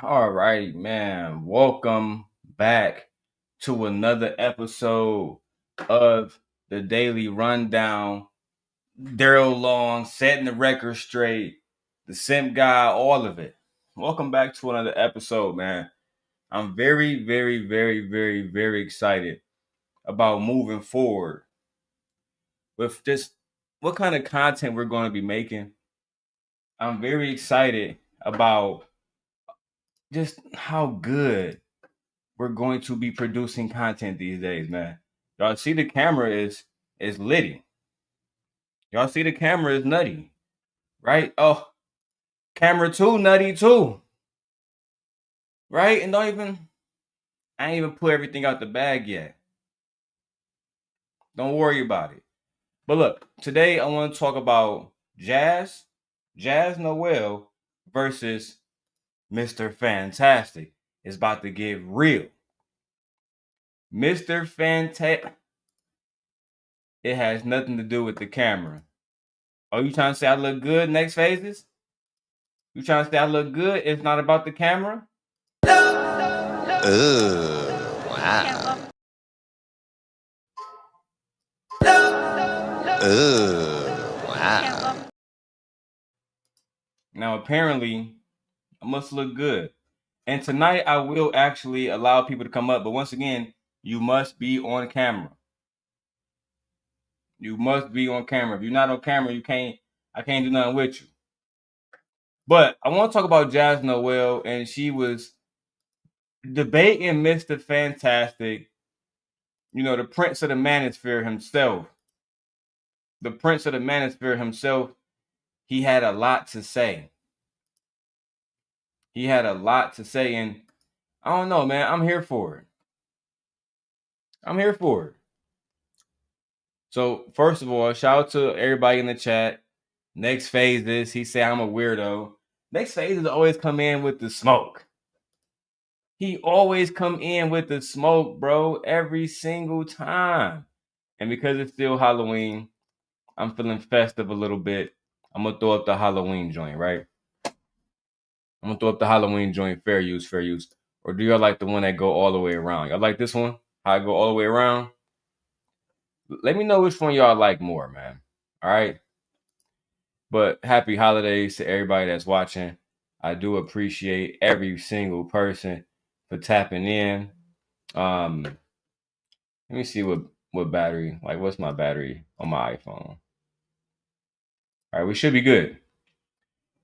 All right, man. Welcome back to another episode of the Daily Rundown. Darrel Long setting the record straight, the simp guy, all of it. Welcome back to another episode, man. I'm very, very, very, very, very excited about moving forward with just what kind of content we're going to be making. I'm very excited about just how good we're going to be producing content these days, man. Y'all see the camera is litty. Y'all see the camera is nutty, right? Oh, camera two nutty too, right? And I ain't even put everything out the bag yet. Don't worry about it. But look, today I want to talk about Jas Noelle versus Mr. Fantastic. It's about to get real. Mr. Fantastic. It has nothing to do with the camera. Oh, you trying to say I look good next phases? You trying to say I look good? It's not about the camera? Ooh, wow. Ooh, wow. Now, apparently, I must look good. And tonight, I will actually allow people to come up. But once again, you must be on camera. You must be on camera. If you're not on camera, I can't do nothing with you. But I want to talk about Jas Noelle, and she was debating Mr. Fantastic, the Prince of the Manosphere himself. The Prince of the Manosphere himself, he had a lot to say. He had a lot to say, and I don't know, man. I'm here for it. I'm here for it. So, first of all, shout out to everybody in the chat. Next phase is he said I'm a weirdo. Next phase is always come in with the smoke. He always come in with the smoke, bro, every single time. And because it's still Halloween, I'm feeling festive a little bit. I'm gonna throw up the Halloween joint, right? I'm gonna throw up the Halloween joint, fair use. Or do y'all like the one that go all the way around? Y'all like this one? How I go all the way around? Let me know which one y'all like more, man. All right. But happy holidays to everybody that's watching. I do appreciate every single person for tapping in. Let me see what battery, like what's my battery on my iPhone. All right, we should be good.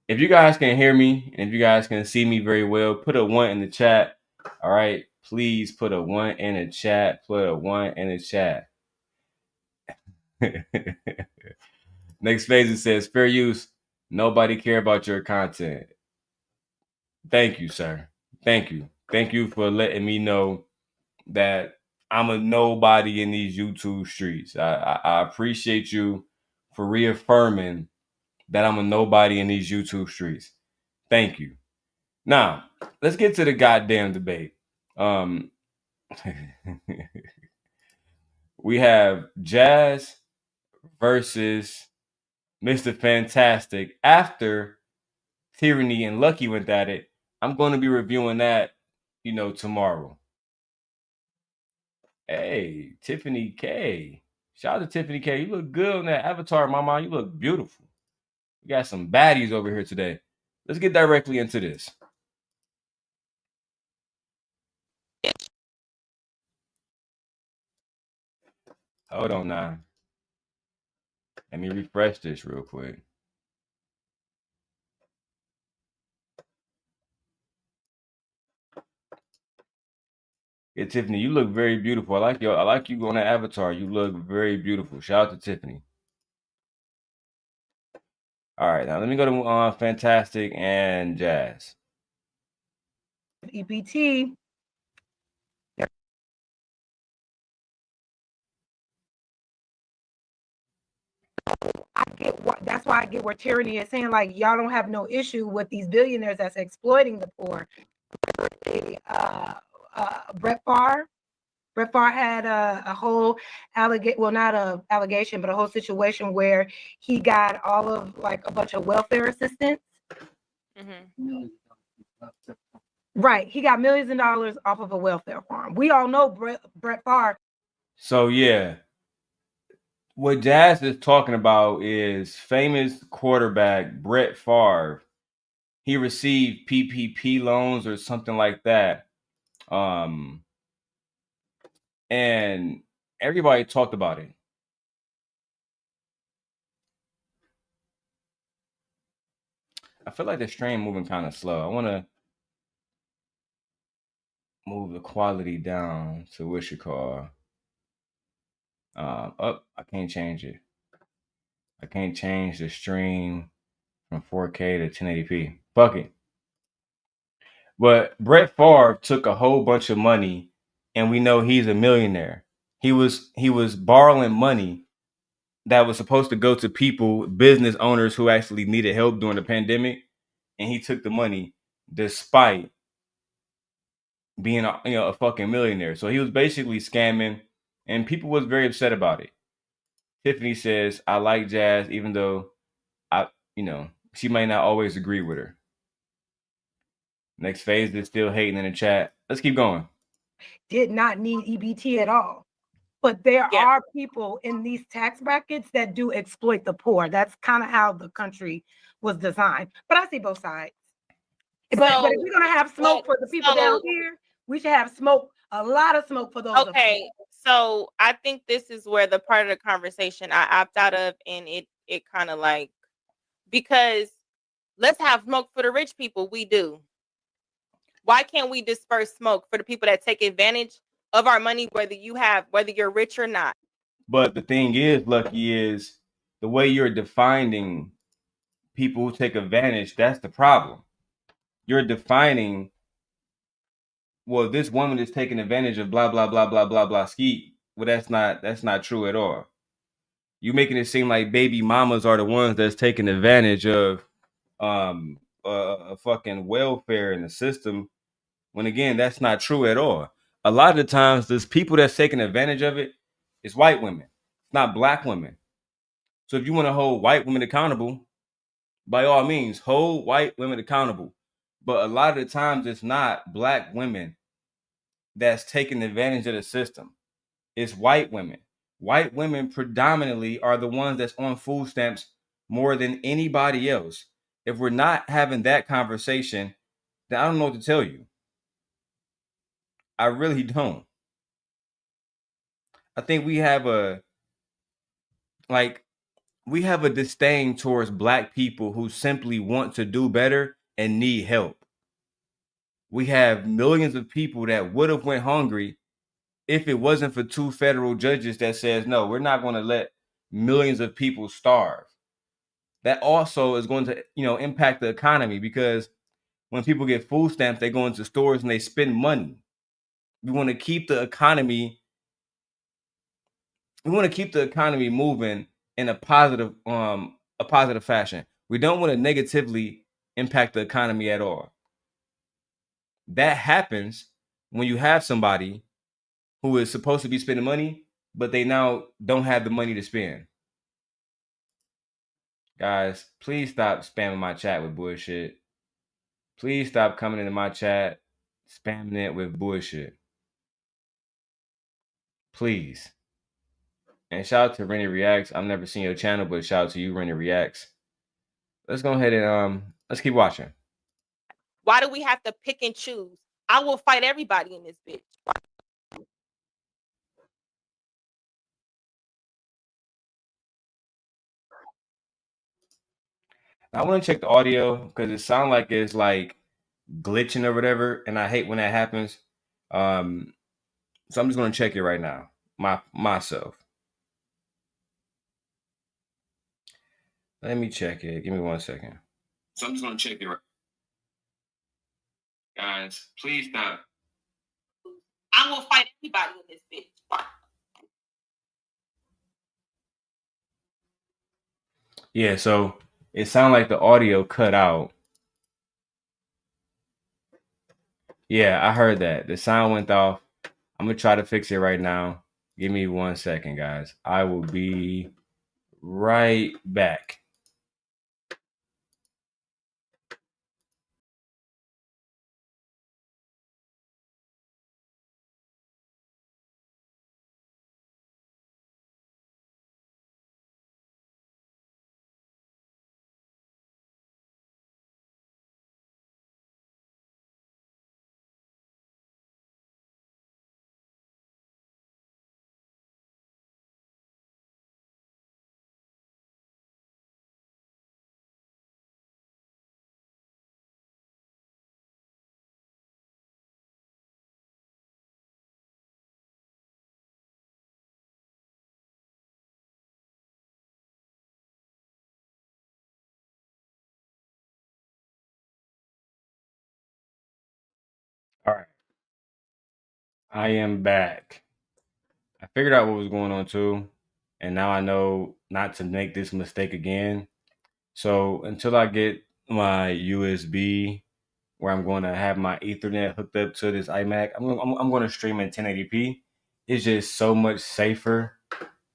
If you guys can hear me and if you guys can see me very well, put a 1 in the chat. All right, please put a 1 in the chat. Put a 1 in the chat. Next phase it says fair use. Nobody care about your content. Thank you, sir. Thank you. Thank you for letting me know that I'm a nobody in these YouTube streets. I appreciate you for reaffirming that I'm a nobody in these YouTube streets. Thank you. Now, let's get to the goddamn debate. We have Jas versus Mr. Fantastic. After Tyranny and Lucky went at it, I'm going to be reviewing that, tomorrow. Hey, Tiffany K. Shout out to Tiffany K. You look good on that avatar, mama. You look beautiful. We got some baddies over here today. Let's get directly into this. Hold on now. Let me refresh this real quick. Yeah, Tiffany, you look very beautiful. I like you on that avatar. You look very beautiful. Shout out to Tiffany. All right, now let me go to Fantastic and Jas. EPT. I get what that's why I get where Tyranny is saying like y'all don't have no issue with these billionaires that's exploiting the poor. Brett Favre. Brett Favre had a whole not a allegation, but a whole situation where he got all of like a bunch of welfare assistance. Mm-hmm. Right. He got millions of dollars off of a welfare farm. We all know Brett Favre. So yeah, what Jas is talking about is famous quarterback Brett Favre. He received PPP loans or something like that. And everybody talked about it. I feel like the stream moving kind of slow. I want to move the quality down to what you call. I can't change it. I can't change the stream from 4K to 1080p. Fuck it. But Brett Favre took a whole bunch of money, and we know he's a millionaire. He was borrowing money that was supposed to go to people, business owners who actually needed help during the pandemic, and he took the money despite being a fucking millionaire. So he was basically scamming, and people was very upset about it. Tiffany says, "I like Jas, even though I, she might not always agree with her." Next phase is still hating in the chat. Let's keep going. Did not need EBT at all. But there are people in these tax brackets that do exploit the poor. That's kind of how the country was designed. But I see both sides. But if we're going to have smoke for the people down here, we should have smoke, a lot of smoke for those. Okay, so I think this is where the part of the conversation I opt out of, and it kind of like, because let's have smoke for the rich people. We do. Why can't we disperse smoke for the people that take advantage of our money, whether you're rich or not? But the thing is, Lucky, is the way you're defining people who take advantage, that's the problem. You're defining, well, this woman is taking advantage of blah blah blah blah blah blah ski. Well, that's not true at all. You're making it seem like baby mamas are the ones that's taking advantage of a fucking welfare in the system, when again, that's not true at all. A lot of the times, there's people that's taking advantage of it is white women, not black women. So if you want to hold white women accountable, by all means, hold white women accountable. But a lot of the times, it's not black women that's taking advantage of the system. It's white women. White women predominantly are the ones that's on food stamps more than anybody else. If we're not having that conversation, then I don't know what to tell you. I really don't. I think we have a disdain towards black people who simply want to do better and need help. We have millions of people that would have went hungry if it wasn't for two federal judges that says, no, we're not going to let millions of people starve. That also is going to, impact the economy, because when people get food stamps, they go into stores and they spend money. We want to keep the economy. We want to keep the economy moving in a positive fashion. We don't want to negatively impact the economy at all. That happens when you have somebody who is supposed to be spending money, but they now don't have the money to spend. Guys, please stop spamming my chat with bullshit. Please stop coming into my chat, spamming it with bullshit. Please. And shout out to Rennie Reacts. I've never seen your channel, but shout out to you, Rennie Reacts. Let's go ahead and let's keep watching. Why do we have to pick and choose? I will fight everybody in this bitch. I want to check the audio because it sounds like it's like glitching or whatever, and I hate when that happens. So I'm just gonna check it right now, myself. Let me check it. Give me 1 second. So I'm just gonna check it right. Guys, please stop. I will fight everybody in this bitch. Yeah, so it sounded like the audio cut out. Yeah, I heard that. The sound went off. I'm gonna try to fix it right now. Give me 1 second, guys. I will be right back. I am back. I figured out what was going on too, and now I know not to make this mistake again. So until I get my USB where I'm going to have my Ethernet hooked up to this iMac, I'm going to stream in 1080p. It's just so much safer.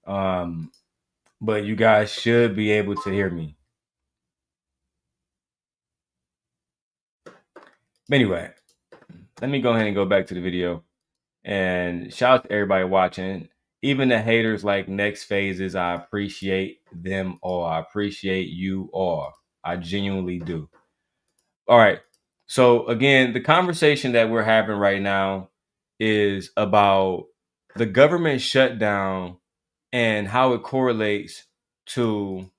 But you guys should be able to hear me. But anyway, let me go ahead and go back to the video. And shout out to everybody watching. Even the haters like Next Phases, I appreciate them all. I appreciate you all. I genuinely do. All right. So again, the conversation that we're having right now is about the government shutdown and how it correlates to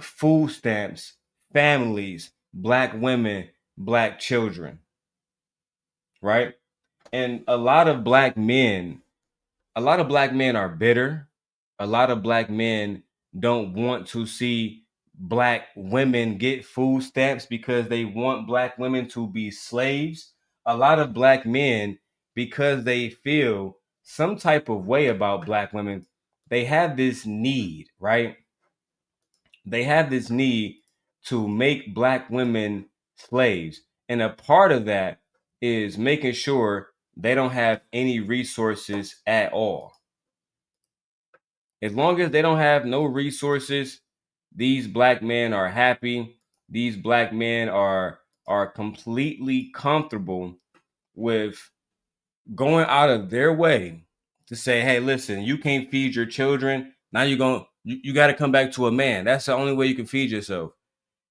food stamps, families, black women, black children, right? And a lot of black men are bitter. A lot of black men don't want to see black women get food stamps because they want black women to be slaves. A lot of black men, because they feel some type of way about black women, they have this need, right? They have this need to make black women slaves. And a part of that is making sure they don't have any resources at all. As long as they don't have no resources, these black men are happy. These black men are completely comfortable with going out of their way to say, hey, listen, you can't feed your children. Now you got to come back to a man. That's the only way you can feed yourself.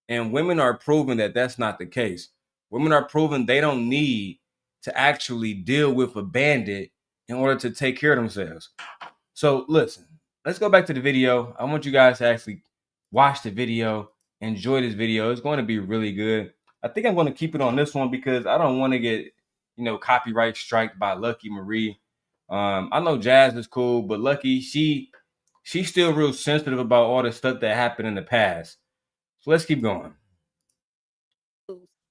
And women are proving that that's not the case. Women are proving they don't need to actually deal with a bandit in order to take care of themselves. So listen, let's go back to the video. I want you guys to actually watch the video, enjoy this video. It's going to be really good. I think I'm going to keep it on this one because I don't want to get, copyright striked by Lucky Marie. I know Jazz is cool, but Lucky, she's still real sensitive about all the stuff that happened in the past. So let's keep going.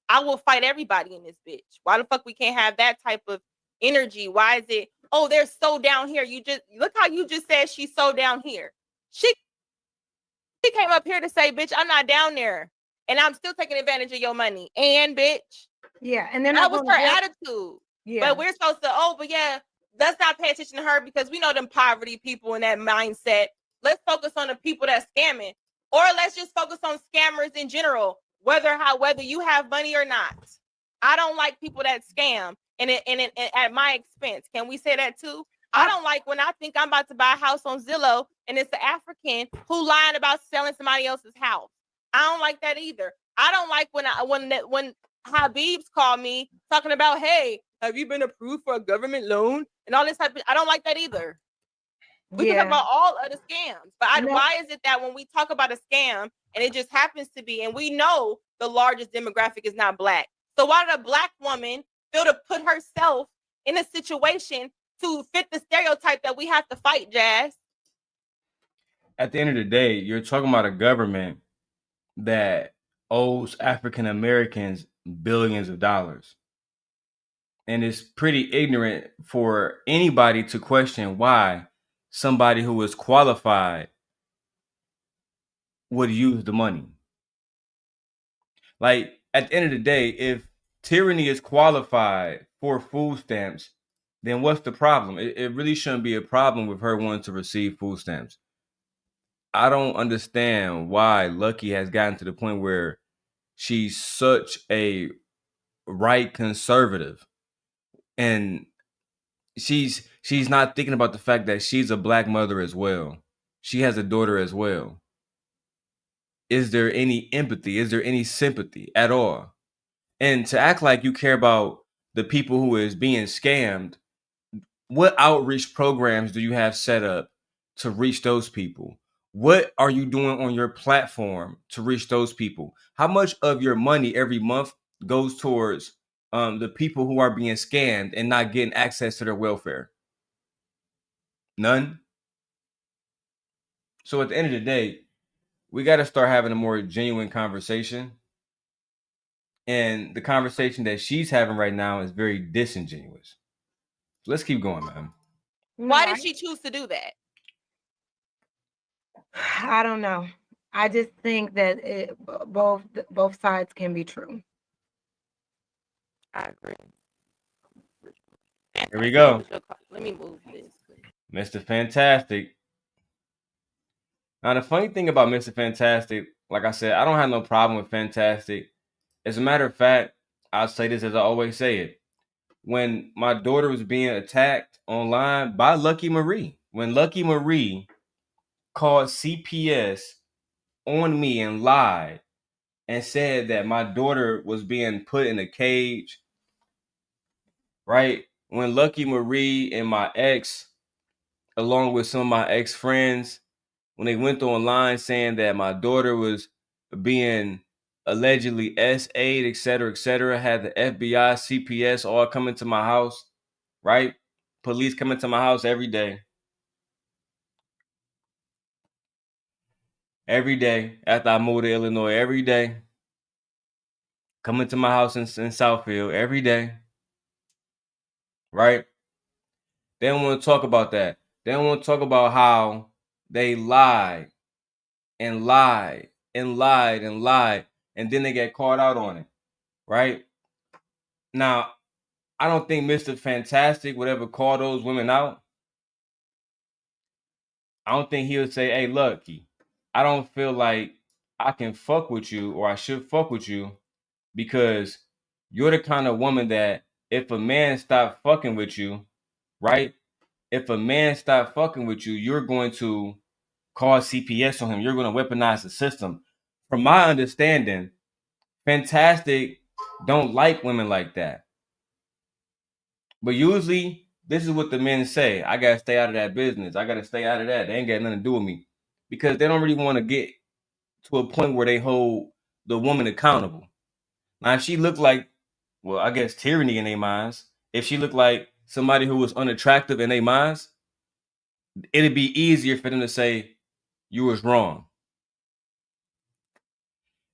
I will fight everybody in this bitch. Why the fuck we can't have that type of energy? Why is it, oh, they're so down here? You just look how you just said she's so down here. She came up here to say, bitch, I'm not down there. And I'm still taking advantage of your money. And bitch. Yeah. And then that was her attitude. Yeah. But we're supposed to, let's not pay attention to her because we know them poverty people in that mindset. Let's focus on the people that's scamming. Or let's just focus on scammers in general, whether you have money or not. I don't like people that scam and at my expense. Can we say that too? I don't like when I think I'm about to buy a house on Zillow and it's an African who lying about selling somebody else's house. I don't like that either. I don't like when Habibs call me talking about, hey, have you been approved for a government loan and all this type of, I don't like that either. We can talk about all other scams, but why is it that when we talk about a scam and it just happens to be, and we know the largest demographic is not black, so why did a black woman feel to put herself in a situation to fit the stereotype that we have to fight, Jazz? At the end of the day, you're talking about a government that owes African Americans billions of dollars. And it's pretty ignorant for anybody to question why somebody who is qualified would use the money. Like, at the end of the day, if tyranny is qualified for food stamps, then what's the problem? It really shouldn't be a problem with her wanting to receive food stamps. I don't understand why Lucky has gotten to the point where she's such a right conservative, and she's not thinking about the fact that she's a black mother as well. She has a daughter as well. Is there any empathy? Is there any sympathy at all? And to act like you care about the people who is being scammed, what outreach programs do you have set up to reach those people? What are you doing on your platform to reach those people? How much of your money every month goes towards the people who are being scammed and not getting access to their welfare? None. So at the end of the day, we got to start having a more genuine conversation. And the conversation that she's having right now is very disingenuous. So let's keep going, man. Why did she choose to do that? I don't know. I just think that both sides can be true. I agree. Here we go. Let me move this. Mr. Fantastic. Now, the funny thing about Mr. Fantastic, like I said, I don't have no problem with Fantastic. As a matter of fact, I'll say this as I always say it. When my daughter was being attacked online by Lucky Marie, when Lucky Marie called CPS on me and lied and said that my daughter was being put in a cage, right? When Lucky Marie and my ex, along with some of my ex-friends, when they went online saying that my daughter was being allegedly SA'd, et cetera, had the FBI, CPS all coming to my house, right? Police coming to my house every day. Every day after I moved to Illinois, every day. Coming to my house in Southfield every day, right? They don't want to talk about that. They don't want to talk about how they lied and lied and lied and lied, and then they get caught out on it, right? Now, I don't think Mr. Fantastic would ever call those women out. I don't think he would say, hey, Lucky, I don't feel like I can fuck with you or I should fuck with you because you're the kind of woman that if a man stopped fucking with you, right? If a man stopped fucking with you, you're going to call CPS on him. You're going to weaponize the system. From my understanding, Fantastic don't like women like that. But usually, this is what the men say. I got to stay out of that business. I got to stay out of that. They ain't got nothing to do with me. Because they don't really want to get to a point where they hold the woman accountable. Now, if she looked like, well, I guess tyranny in their minds, if she looked like somebody who was unattractive in their minds, it'd be easier for them to say, you was wrong.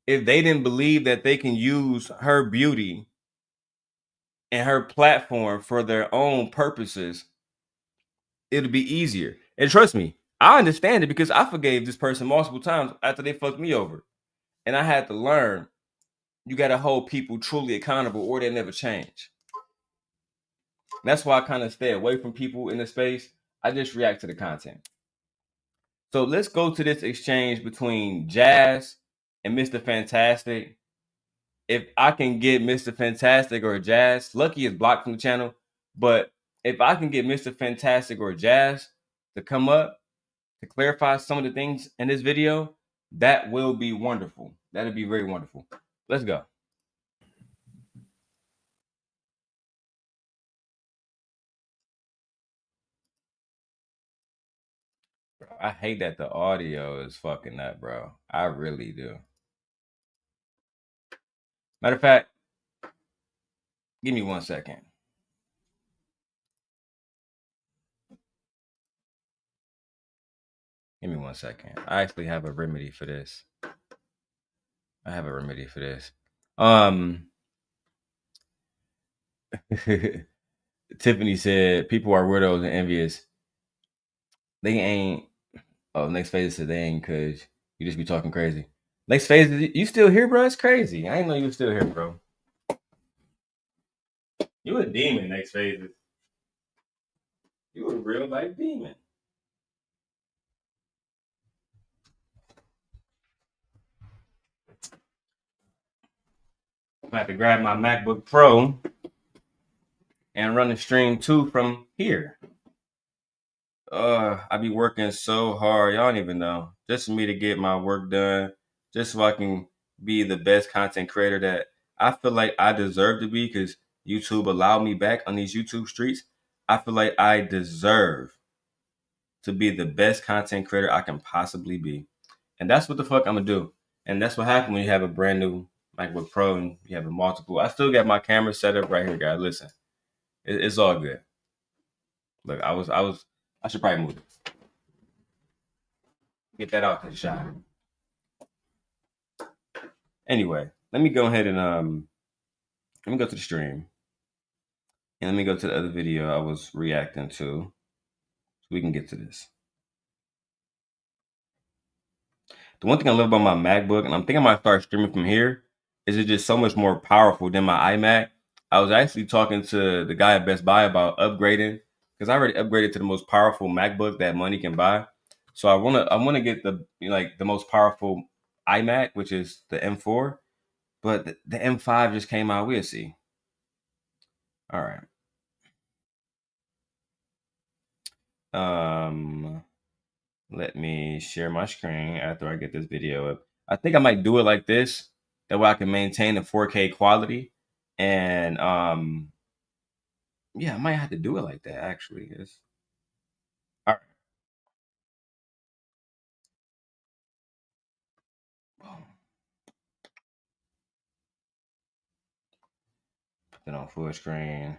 If they didn't believe that they can use her beauty and her platform for their own purposes, it'll be easier. And trust me, I understand it because I forgave this person multiple times after they fucked me over. And I had to learn you got to hold people truly accountable or they never change. That's why I kind of stay away from people in the space. I just react to the content. So let's go to this exchange between Jas and Mr. Fantastic. If I can get Mr. Fantastic or Jas, Lucky is blocked from the channel, but if I can get Mr. Fantastic or Jas to come up to clarify some of the things in this video, that will be wonderful. That'll be very wonderful. Let's go. I hate that the audio is fucking up, bro. I really do. Matter of fact, give me 1 second. Give me 1 second. I actually have a remedy for this. Tiffany said people are weirdos and envious. They ain't. Oh, next phase said they ain't because you just be talking crazy. Next phase, you still here, bro? It's crazy. I didn't know you were still here, bro. You a demon, next phase. You a real life demon. I'm gonna have to grab my MacBook Pro and run the stream too from here. I be working so hard, y'all don't even know. Just for me to get my work done, just so I can be the best content creator that I feel like I deserve to be because YouTube allowed me back on these YouTube streets. I feel like I deserve to be the best content creator I can possibly be. And that's what the fuck I'm gonna do. And that's what happens when you have a brand new MacBook Pro and you have a multiple. I still got my camera set up right here, guys. Listen, it's all good. Look, I should probably move it. Get that out to the shot. Anyway, let me go ahead and Let me go to the stream. And let me go to the other video I was reacting to so we can get to this. The one thing I love about my MacBook, and I'm thinking I might start streaming from here, is it's just so much more powerful than my iMac. I was actually talking to the guy at Best Buy about upgrading because I already upgraded to the most powerful MacBook that money can buy. So I wanna get the the most powerful iMac, which is the M4, but the M5 just came out. We'll see. All right. Let me share my screen after I get this video up. I think I might do it like this. That way I can maintain the 4K quality. And yeah, I might have to do it like that actually. All right. Boom. Put it on full screen.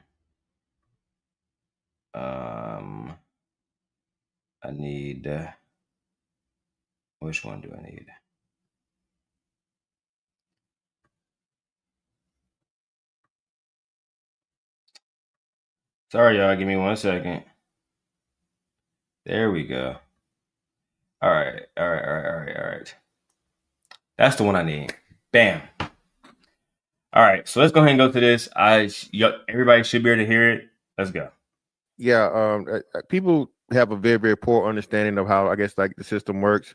I need which one do I need? Sorry, y'all. Give me 1 second. There we go. All right. That's the one I need. Bam. All right. So let's go ahead and go to this. Everybody should be able to hear it. Let's go. Yeah. People have a very, very poor understanding of how, I guess, like the system works.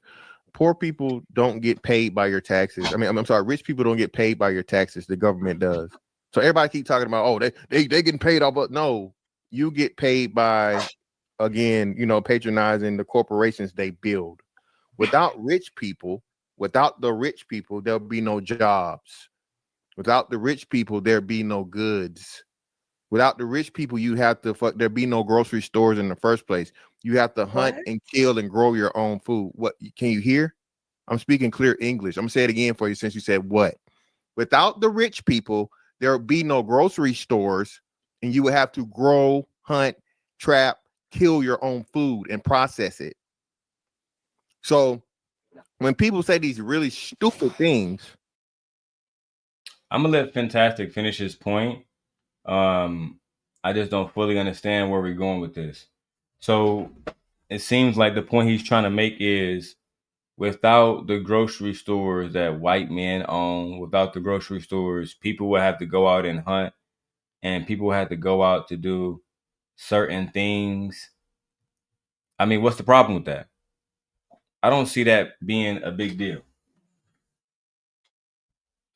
Poor people don't get paid by your taxes. I mean, I'm sorry, rich people don't get paid by your taxes. The government does. So everybody keep talking about, oh, they getting paid off, but no, you get paid by, again, patronizing the corporations they build. Without the rich people, there'll be no jobs. Without the rich people, there'll be no goods. Without the rich people, there'd be no grocery stores in the first place. You have to hunt and kill and grow your own food. What can you hear? I'm speaking clear English. I'm gonna say it again for you since you said what. Without the rich people, there would be no grocery stores, and you would have to grow, hunt, trap, kill your own food and process it. So when people say these really stupid things, I'm gonna let Fantastic finish his point. I just don't fully understand where we're going with this. So it seems like the point he's trying to make is without the grocery stores that white men own, without the grocery stores, people will have to go out and hunt and people will have to go out to do certain things. I mean, what's the problem with that? I don't see that being a big deal.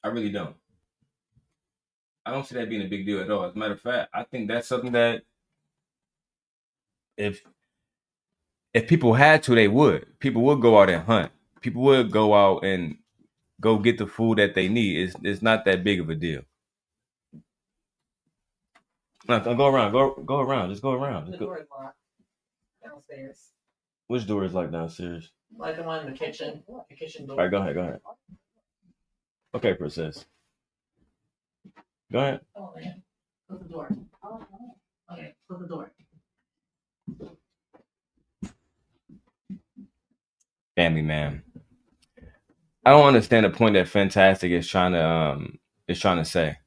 I really don't. I don't see that being a big deal at all. As a matter of fact, I think that's something that if people had to, they would. People would go out and hunt. People would go out and go get the food that they need. It's not that big of a deal. No, go around. Go around. Just go around. The door is locked downstairs. Which door is locked downstairs? Like the one in the kitchen. The kitchen door. All right, go ahead. Okay, princess. Go ahead. Oh man. Close the door. Okay, close the door. Family man. I don't understand the point that Fantastic is trying to say.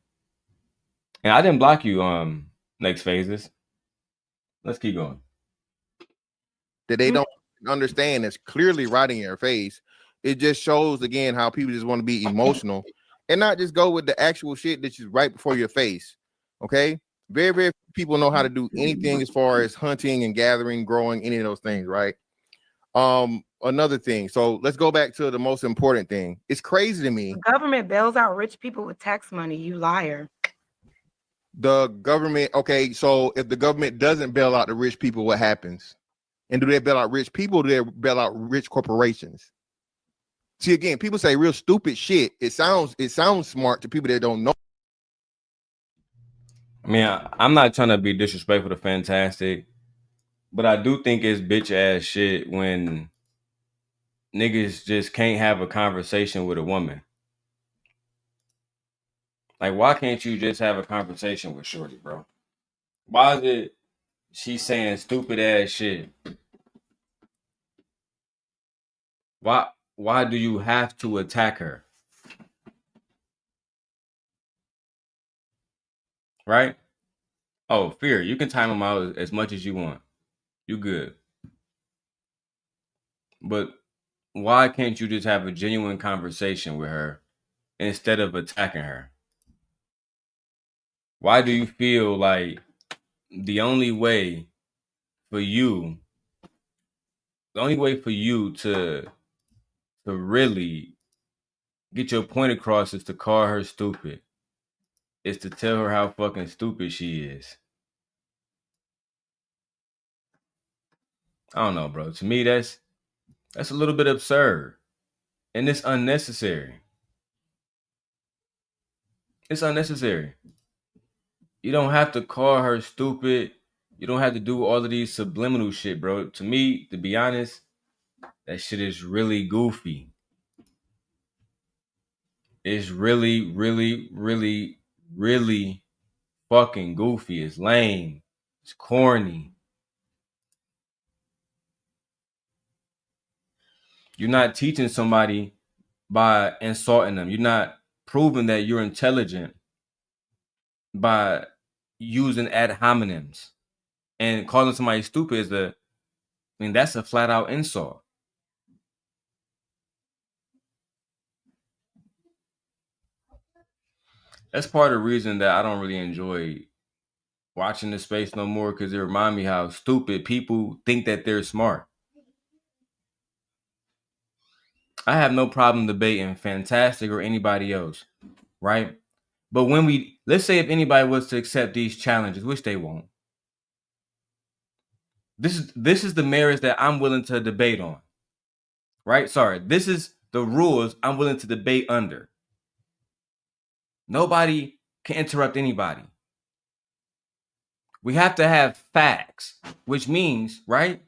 And I didn't block you, next phases. Let's keep going. That they don't understand is clearly right in your face. It just shows again how people just want to be emotional and not just go with the actual shit that's just right before your face. Okay. Very, very few people know how to do anything as far as hunting and gathering, growing, any of those things, right? Another thing. So let's go back to the most important thing. It's crazy to me. The government bails out rich people with tax money, you liar. The government, okay, so if the government doesn't bail out the rich people, what happens? And do they bail out rich people? Or do they bail out rich corporations? See, again, people say real stupid shit. It sounds smart to people that don't know. I mean, I'm not trying to be disrespectful to Fantastic, but I do think it's bitch ass shit when niggas just can't have a conversation with a woman. Like, why can't you just have a conversation with Shorty, bro? Why is it she's saying stupid ass shit? Why do you have to attack her? right? Oh, Fear, you can time them out as much as you want. You good. But why can't you just have a genuine conversation with her instead of attacking her? Why do you feel like the only way for you to really get your point across is to call her stupid? Is to tell her how fucking stupid she is. I don't know, bro. To me, that's a little bit absurd. And it's unnecessary. It's unnecessary. You don't have to call her stupid. You don't have to do all of these subliminal shit, bro. To me, to be honest, that shit is really goofy. It's really, really, really, really fucking goofy. It's lame. It's corny. You're not teaching somebody by insulting them. You're not proving that you're intelligent by using ad hominems. And calling somebody stupid is that's a flat out insult. That's part of the reason that I don't really enjoy watching this space no more, because it reminds me how stupid people think that they're smart. I have no problem debating Fantastic or anybody else, right? But let's say if anybody was to accept these challenges, which they won't, this is the merits that I'm willing to debate on, right? Sorry, this is the rules I'm willing to debate under. Nobody can interrupt anybody. We have to have facts, which means, right,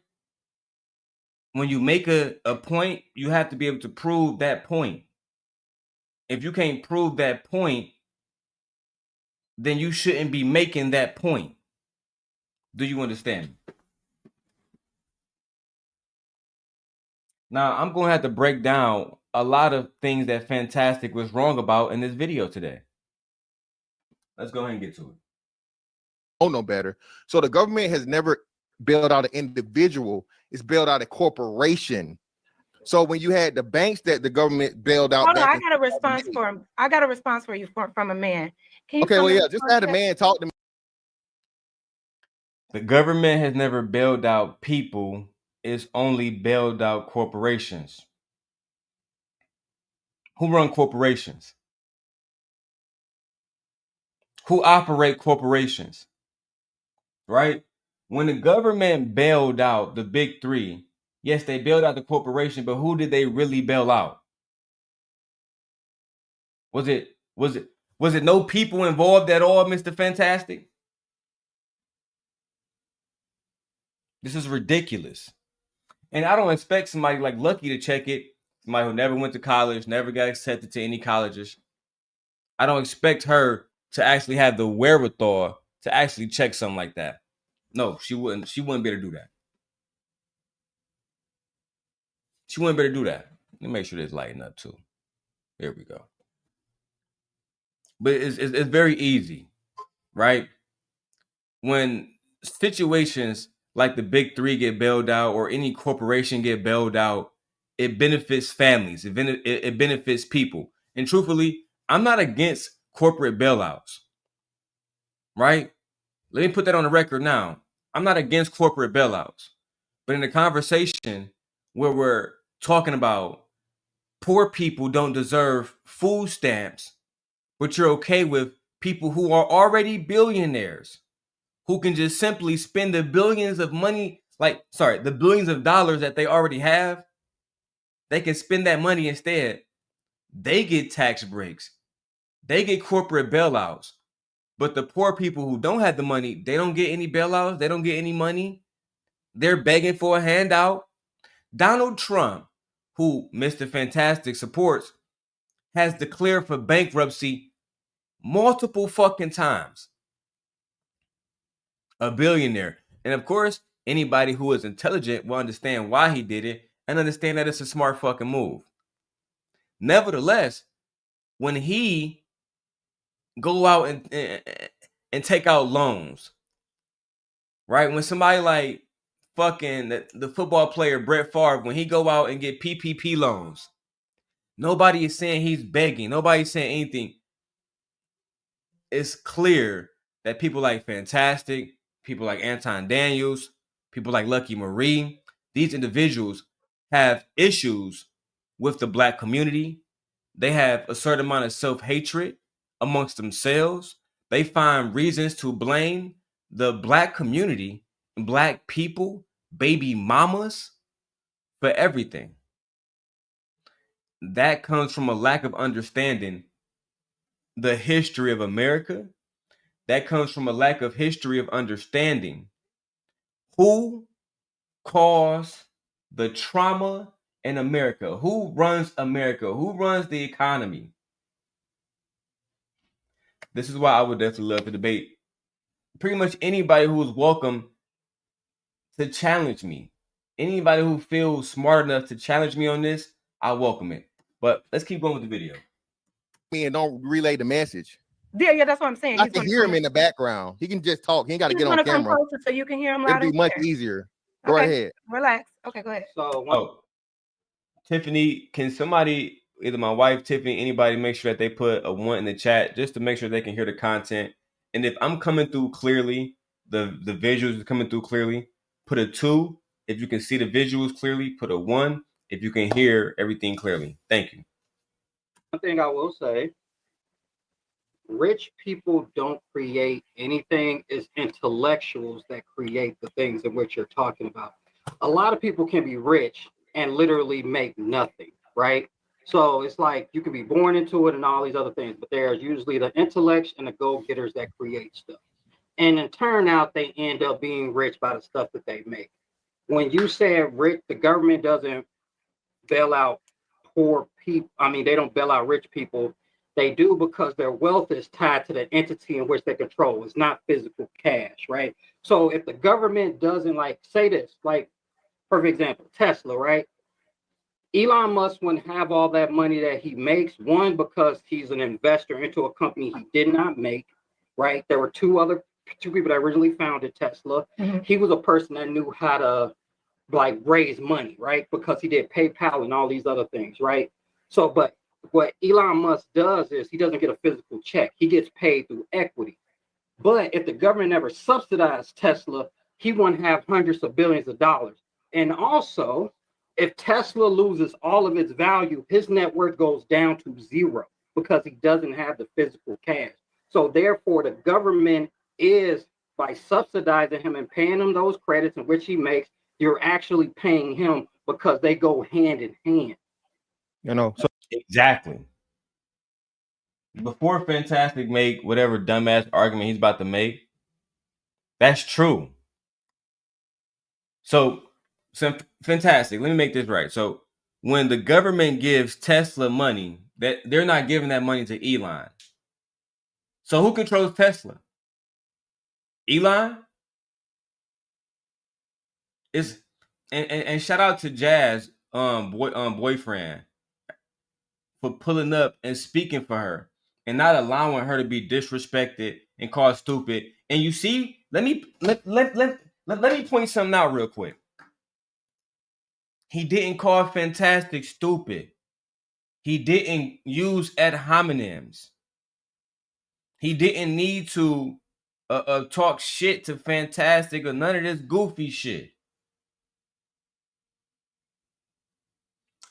when you make a point, you have to be able to prove that point. If you can't prove that point, then you shouldn't be making that point. Do you understand? Now, I'm going to have to break down a lot of things that Fantastic was wrong about in this video today. Let's go ahead and get to it. Oh, no better. So the government has never bailed out an individual. It's bailed out a corporation. So when you had the banks that the government bailed out. Hold on, I got a response for him. I got a response for you from a man. Can you okay, well, yeah, just had a man talk to me. The government has never bailed out people. It's only bailed out corporations. Who run corporations? Who operate corporations? Right? When the government bailed out the big three, yes, they bailed out the corporation, but who did they really bail out? Was it no people involved at all, Mr. Fantastic? This is ridiculous. And I don't expect somebody like Lucky to check it. Somebody who never went to college, never got accepted to any colleges. I don't expect her to actually have the wherewithal to actually check something like that. No, she wouldn't. She wouldn't be able to do that. She wouldn't be able to do that. Let me make sure this lighting up too. There we go. But it's very easy, right? When situations like the big three get bailed out or any corporation get bailed out, it benefits families. It benefits people. And truthfully, I'm not against corporate bailouts, right? Let me put that on the record now. I'm not against corporate bailouts. But in the conversation where we're talking about poor people don't deserve food stamps, but you're okay with people who are already billionaires, who can just simply spend the billions of money, the billions of dollars that they already have, they can spend that money instead. They get tax breaks. They get corporate bailouts. But the poor people who don't have the money, they don't get any bailouts. They don't get any money. They're begging for a handout. Donald Trump, who Mr. Fantastic supports, has declared for bankruptcy multiple fucking times. A billionaire. And of course, anybody who is intelligent will understand why he did it and understand that it's a smart fucking move. Nevertheless, when he go out and take out loans. Right? When somebody like fucking the football player Brett Favre, when he go out and get PPP loans, nobody is saying he's begging. Nobody's saying anything. It's clear that people like Fantastic, people like Anton Daniels, people like Lucky Marie, these individuals have issues with the Black community. They have a certain amount of self-hatred amongst themselves. They find reasons to blame the Black community and Black people, baby mamas, for everything. That comes from a lack of understanding the history of America. That comes from a lack of history of understanding who caused the trauma in America, who runs America, who runs the economy. This is why I would definitely love to debate pretty much anybody who is welcome to challenge me. Anybody who feels smart enough to challenge me on this, I welcome it. But let's keep going with the video. And don't relay the message. Yeah, that's what I'm saying. I can hear him in the background. He can just talk. He ain't got to get on camera. Come closer so you can hear him loud. It'd be much easier. Go right ahead. Relax. Okay, go ahead. So, Tiffany, can somebody, either my wife, Tiffany, anybody, make sure that they put a 1 in the chat just to make sure they can hear the content? And if I'm coming through clearly, the visuals are coming through clearly, put a 2. If you can see the visuals clearly, put a 1. If you can hear everything clearly. Thank you. One thing I will say, rich people don't create anything. It's intellectuals that create the things in which you're talking about. A lot of people can be rich and literally make nothing, right? So it's like you can be born into it and all these other things, but there's usually the intellects and the go-getters that create stuff. And in turn out, they end up being rich by the stuff that they make. When you say rich, the government doesn't bail out poor people. I mean, they don't bail out rich people. They do because their wealth is tied to the entity in which they control. It's not physical cash, right? So if the government doesn't, like, say this, like, perfect example, Tesla, right? Elon Musk wouldn't have all that money that he makes, one, because he's an investor into a company he did not make, right? There were two people that originally founded Tesla. Mm-hmm. He was a person that knew how to, like, raise money, right? Because he did PayPal and all these other things, right? So, but what Elon Musk does is he doesn't get a physical check. He gets paid through equity. But if the government never subsidized Tesla, he wouldn't have hundreds of billions of dollars. And also, if Tesla loses all of its value, his net worth goes down to 0 because he doesn't have the physical cash. So therefore, the government is, by subsidizing him and paying him those credits in which he makes, you're actually paying him because they go hand in hand. You know, so exactly. Before Fantastic make whatever dumbass argument he's about to make, that's true. So Fantastic, let me make this right. So when the government gives Tesla money, that they're not giving that money to Elon. So who controls Tesla? Elon? And shout out to Jas boyfriend for pulling up and speaking for her and not allowing her to be disrespected and called stupid. And you see, let me point something out real quick. He didn't call Fantastic stupid. He didn't use ad hominems. He didn't need to talk shit to Fantastic or none of this goofy shit.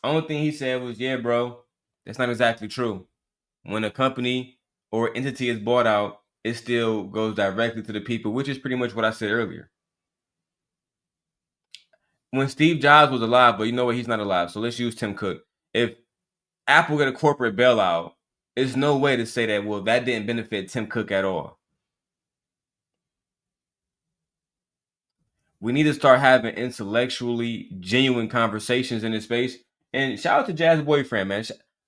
Only thing he said was, yeah, bro, that's not exactly true. When a company or entity is bought out, it still goes directly to the people, which is pretty much what I said earlier. When Steve Jobs was alive, but you know what? He's not alive. So let's use Tim Cook. If Apple get a corporate bailout, there's no way to say that, well, that didn't benefit Tim Cook at all. We need to start having intellectually genuine conversations in this space. And shout out to Jas' boyfriend, man.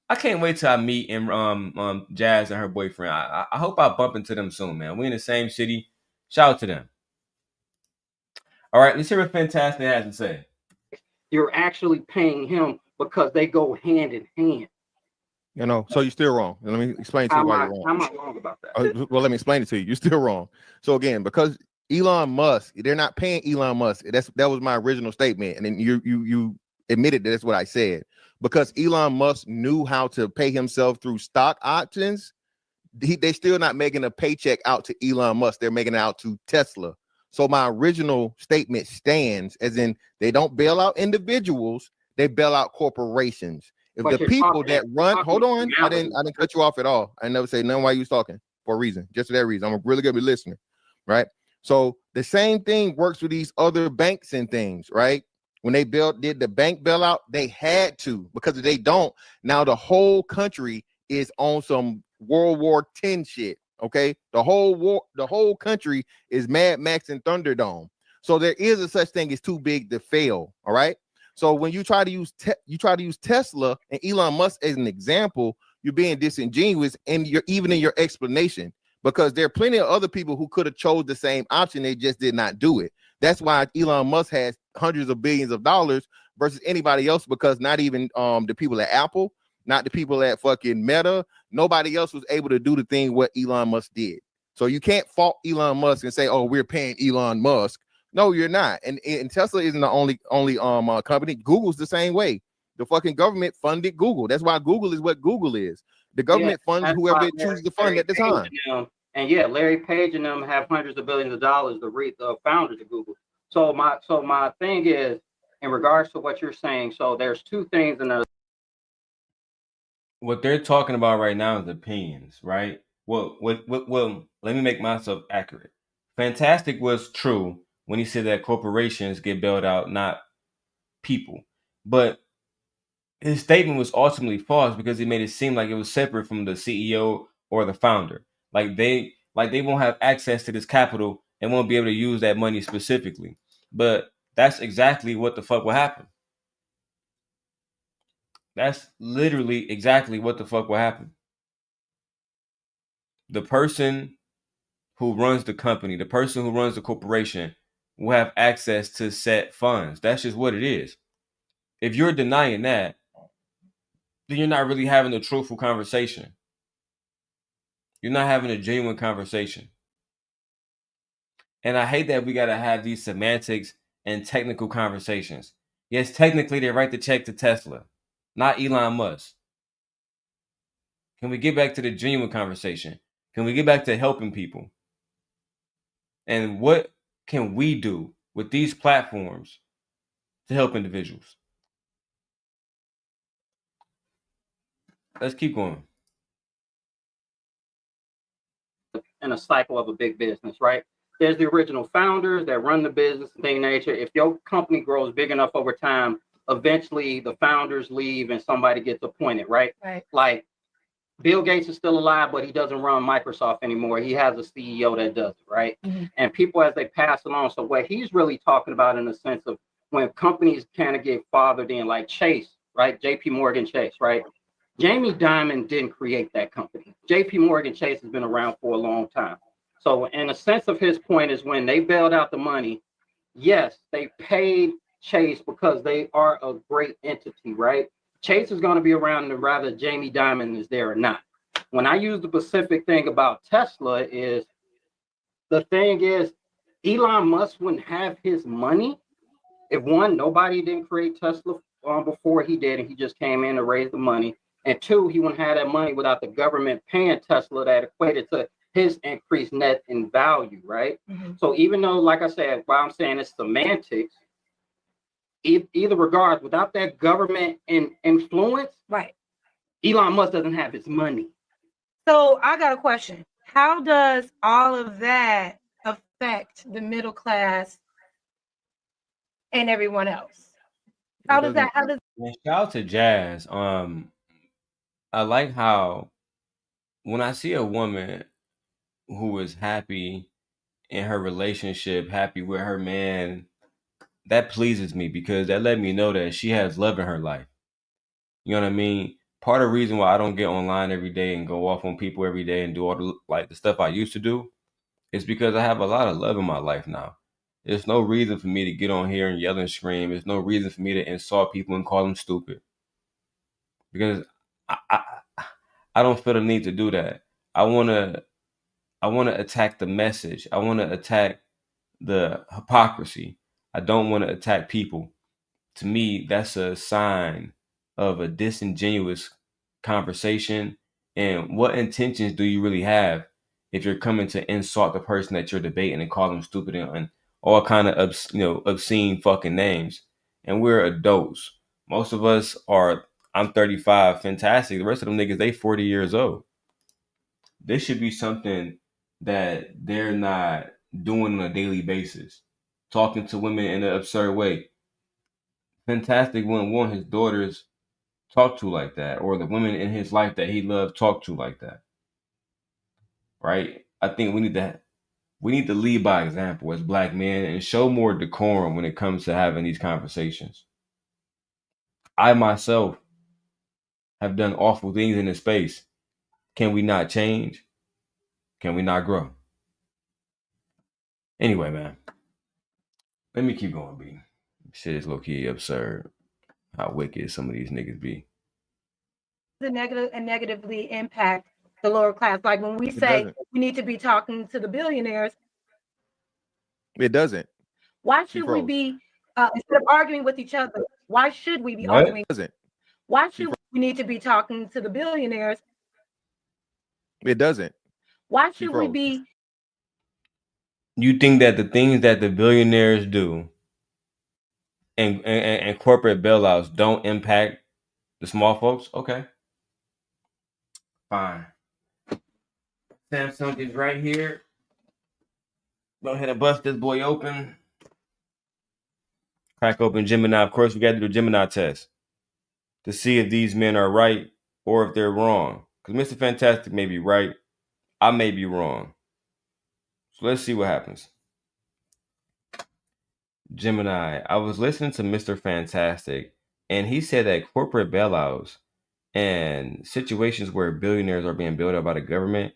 I can't wait till I meet Jas and her boyfriend. I hope I bump into them soon, man. We in the same city. Shout out to them. All right, let's hear what Fantastic has to say. You're actually paying him because they go hand in hand. You know, so you're still wrong. Let me explain to you why you're wrong. How am I wrong about that? Well, let me explain it to you. You're still wrong. So again, because Elon Musk, they're not paying Elon Musk. That was my original statement, and then you admitted that that's what I said. Because Elon Musk knew how to pay himself through stock options, they still not making a paycheck out to Elon Musk. They're making it out to Tesla. So my original statement stands, as in they don't bail out individuals, they bail out corporations. If But the you're people talking- that run, hold on, I reality. didn't cut you off at all. I never say nothing while you was talking for a reason, just for that reason. I'm really good at listening, right? So the same thing works with these other banks and things, right? When they did the bank bailout, they had to, because if they don't, now the whole country is on some World War X shit. Okay, the whole country is Mad Max and Thunderdome. So there is a such thing as too big to fail. All right. So when you try to use Tesla and Elon Musk as an example, you're being disingenuous, and you're even in your explanation, because there are plenty of other people who could have chose the same option. They just did not do it. That's why Elon Musk has hundreds of billions of dollars versus anybody else, because not even the people at Apple, not the people at fucking Meta, nobody else was able to do the thing what Elon Musk did. So you can't fault Elon Musk and say, "Oh, we're paying Elon Musk." No, you're not. And Tesla isn't the only company. Google's the same way. The fucking government funded Google. That's why Google is what Google is. The government funds whoever it chooses to fund at the time. And yeah, Larry Page and them have hundreds of billions of dollars to read the founders of Google. So my thing is, in regards to what you're saying, so there's two things in the. What they're talking about right now is opinions, right? Well, let me make myself accurate. Fantastic was true when he said that corporations get bailed out, not people. But his statement was ultimately false because he made it seem like it was separate from the CEO or the founder. Like they won't have access to this capital and won't be able to use that money specifically. But that's exactly what the fuck will happen. That's literally exactly what the fuck will happen. The person who runs the company, the person who runs the corporation will have access to set funds. That's just what it is. If you're denying that, then you're not really having a truthful conversation. You're not having a genuine conversation. And I hate that we got to have these semantics and technical conversations. Yes, technically they write the check to Tesla, not Elon Musk. Can we get back to the genuine conversation? Can we get back to helping people? And what can we do with these platforms to help individuals? Let's keep going. In a cycle of a big business, right? There's the original founders that run the business and thing nature. If your company grows big enough over time, eventually the founders leave and somebody gets appointed, right? Right. Like Bill Gates is still alive, but he doesn't run Microsoft anymore. He has a CEO that does it, right? Mm-hmm. And people as they pass along. So what he's really talking about in the sense of when companies kind of get fathered in, like Chase, right? JP Morgan Chase, right? Jamie Dimon didn't create that company. JP Morgan Chase has been around for a long time. So in a sense of his point is when they bailed out the money, yes, they paid Chase because they are a great entity, right? Chase is going to be around whether Jamie Dimon is there or not. When I use the specific thing about Tesla is, the thing is, Elon Musk wouldn't have his money if one, nobody didn't create Tesla before he did, and he just came in to raise the money. And two, he wouldn't have that money without the government paying Tesla that equated to his increased net in value, right? Mm-hmm. So even though, like I said, while I'm saying it's semantics, either regard, without that government influence, Right. Elon Musk doesn't have his money. So I got a question. How does all of that affect the middle class and everyone else? How does that? Shout out to Jas. I like how when I see a woman who is happy in her relationship, happy with her man, that pleases me because that let me know that she has love in her life. You know what I mean? Part of the reason why I don't get online every day and go off on people every day and do all the stuff I used to do is because I have a lot of love in my life now. There's no reason for me to get on here and yell and scream. There's no reason for me to insult people and call them stupid. Because I don't feel the need to do that. I want to attack the message. I want to attack the hypocrisy. I don't want to attack people. To me, that's a sign of a disingenuous conversation. And what intentions do you really have if you're coming to insult the person that you're debating and call them stupid and all kind of obscene fucking names? And we're adults. Most of us are. I'm 35, fantastic. The rest of them niggas, they 40 years old. This should be something that they're not doing on a daily basis. Talking to women in an absurd way. Fantastic wouldn't want his daughters talk to like that, or the women in his life that he loved talk to like that. Right? I think we need to lead by example as black men and show more decorum when it comes to having these conversations. I myself have done awful things in this space. Can we not change? Can we not grow? Anyway, man, let me keep going, B. Shit is low-key absurd how wicked some of these niggas be. The negative and negatively impact the lower class. Like when we say we need to be talking to the billionaires. It doesn't. Why should we be, instead of arguing with each other, why should we be arguing? It doesn't. Why should we need to be talking to the billionaires? It doesn't. Why should we be? You think that the things that the billionaires do and corporate bailouts don't impact the small folks? Okay. Fine. Samsung is right here. Go ahead and bust this boy open. Crack open Gemini. Of course, we got to do the Gemini test to see if these men are right or if they're wrong. Because Mr. Fantastic may be right. I may be wrong. So let's see what happens. Gemini. I was listening to Mr. Fantastic, and he said that corporate bailouts and situations where billionaires are being bailed out by the government,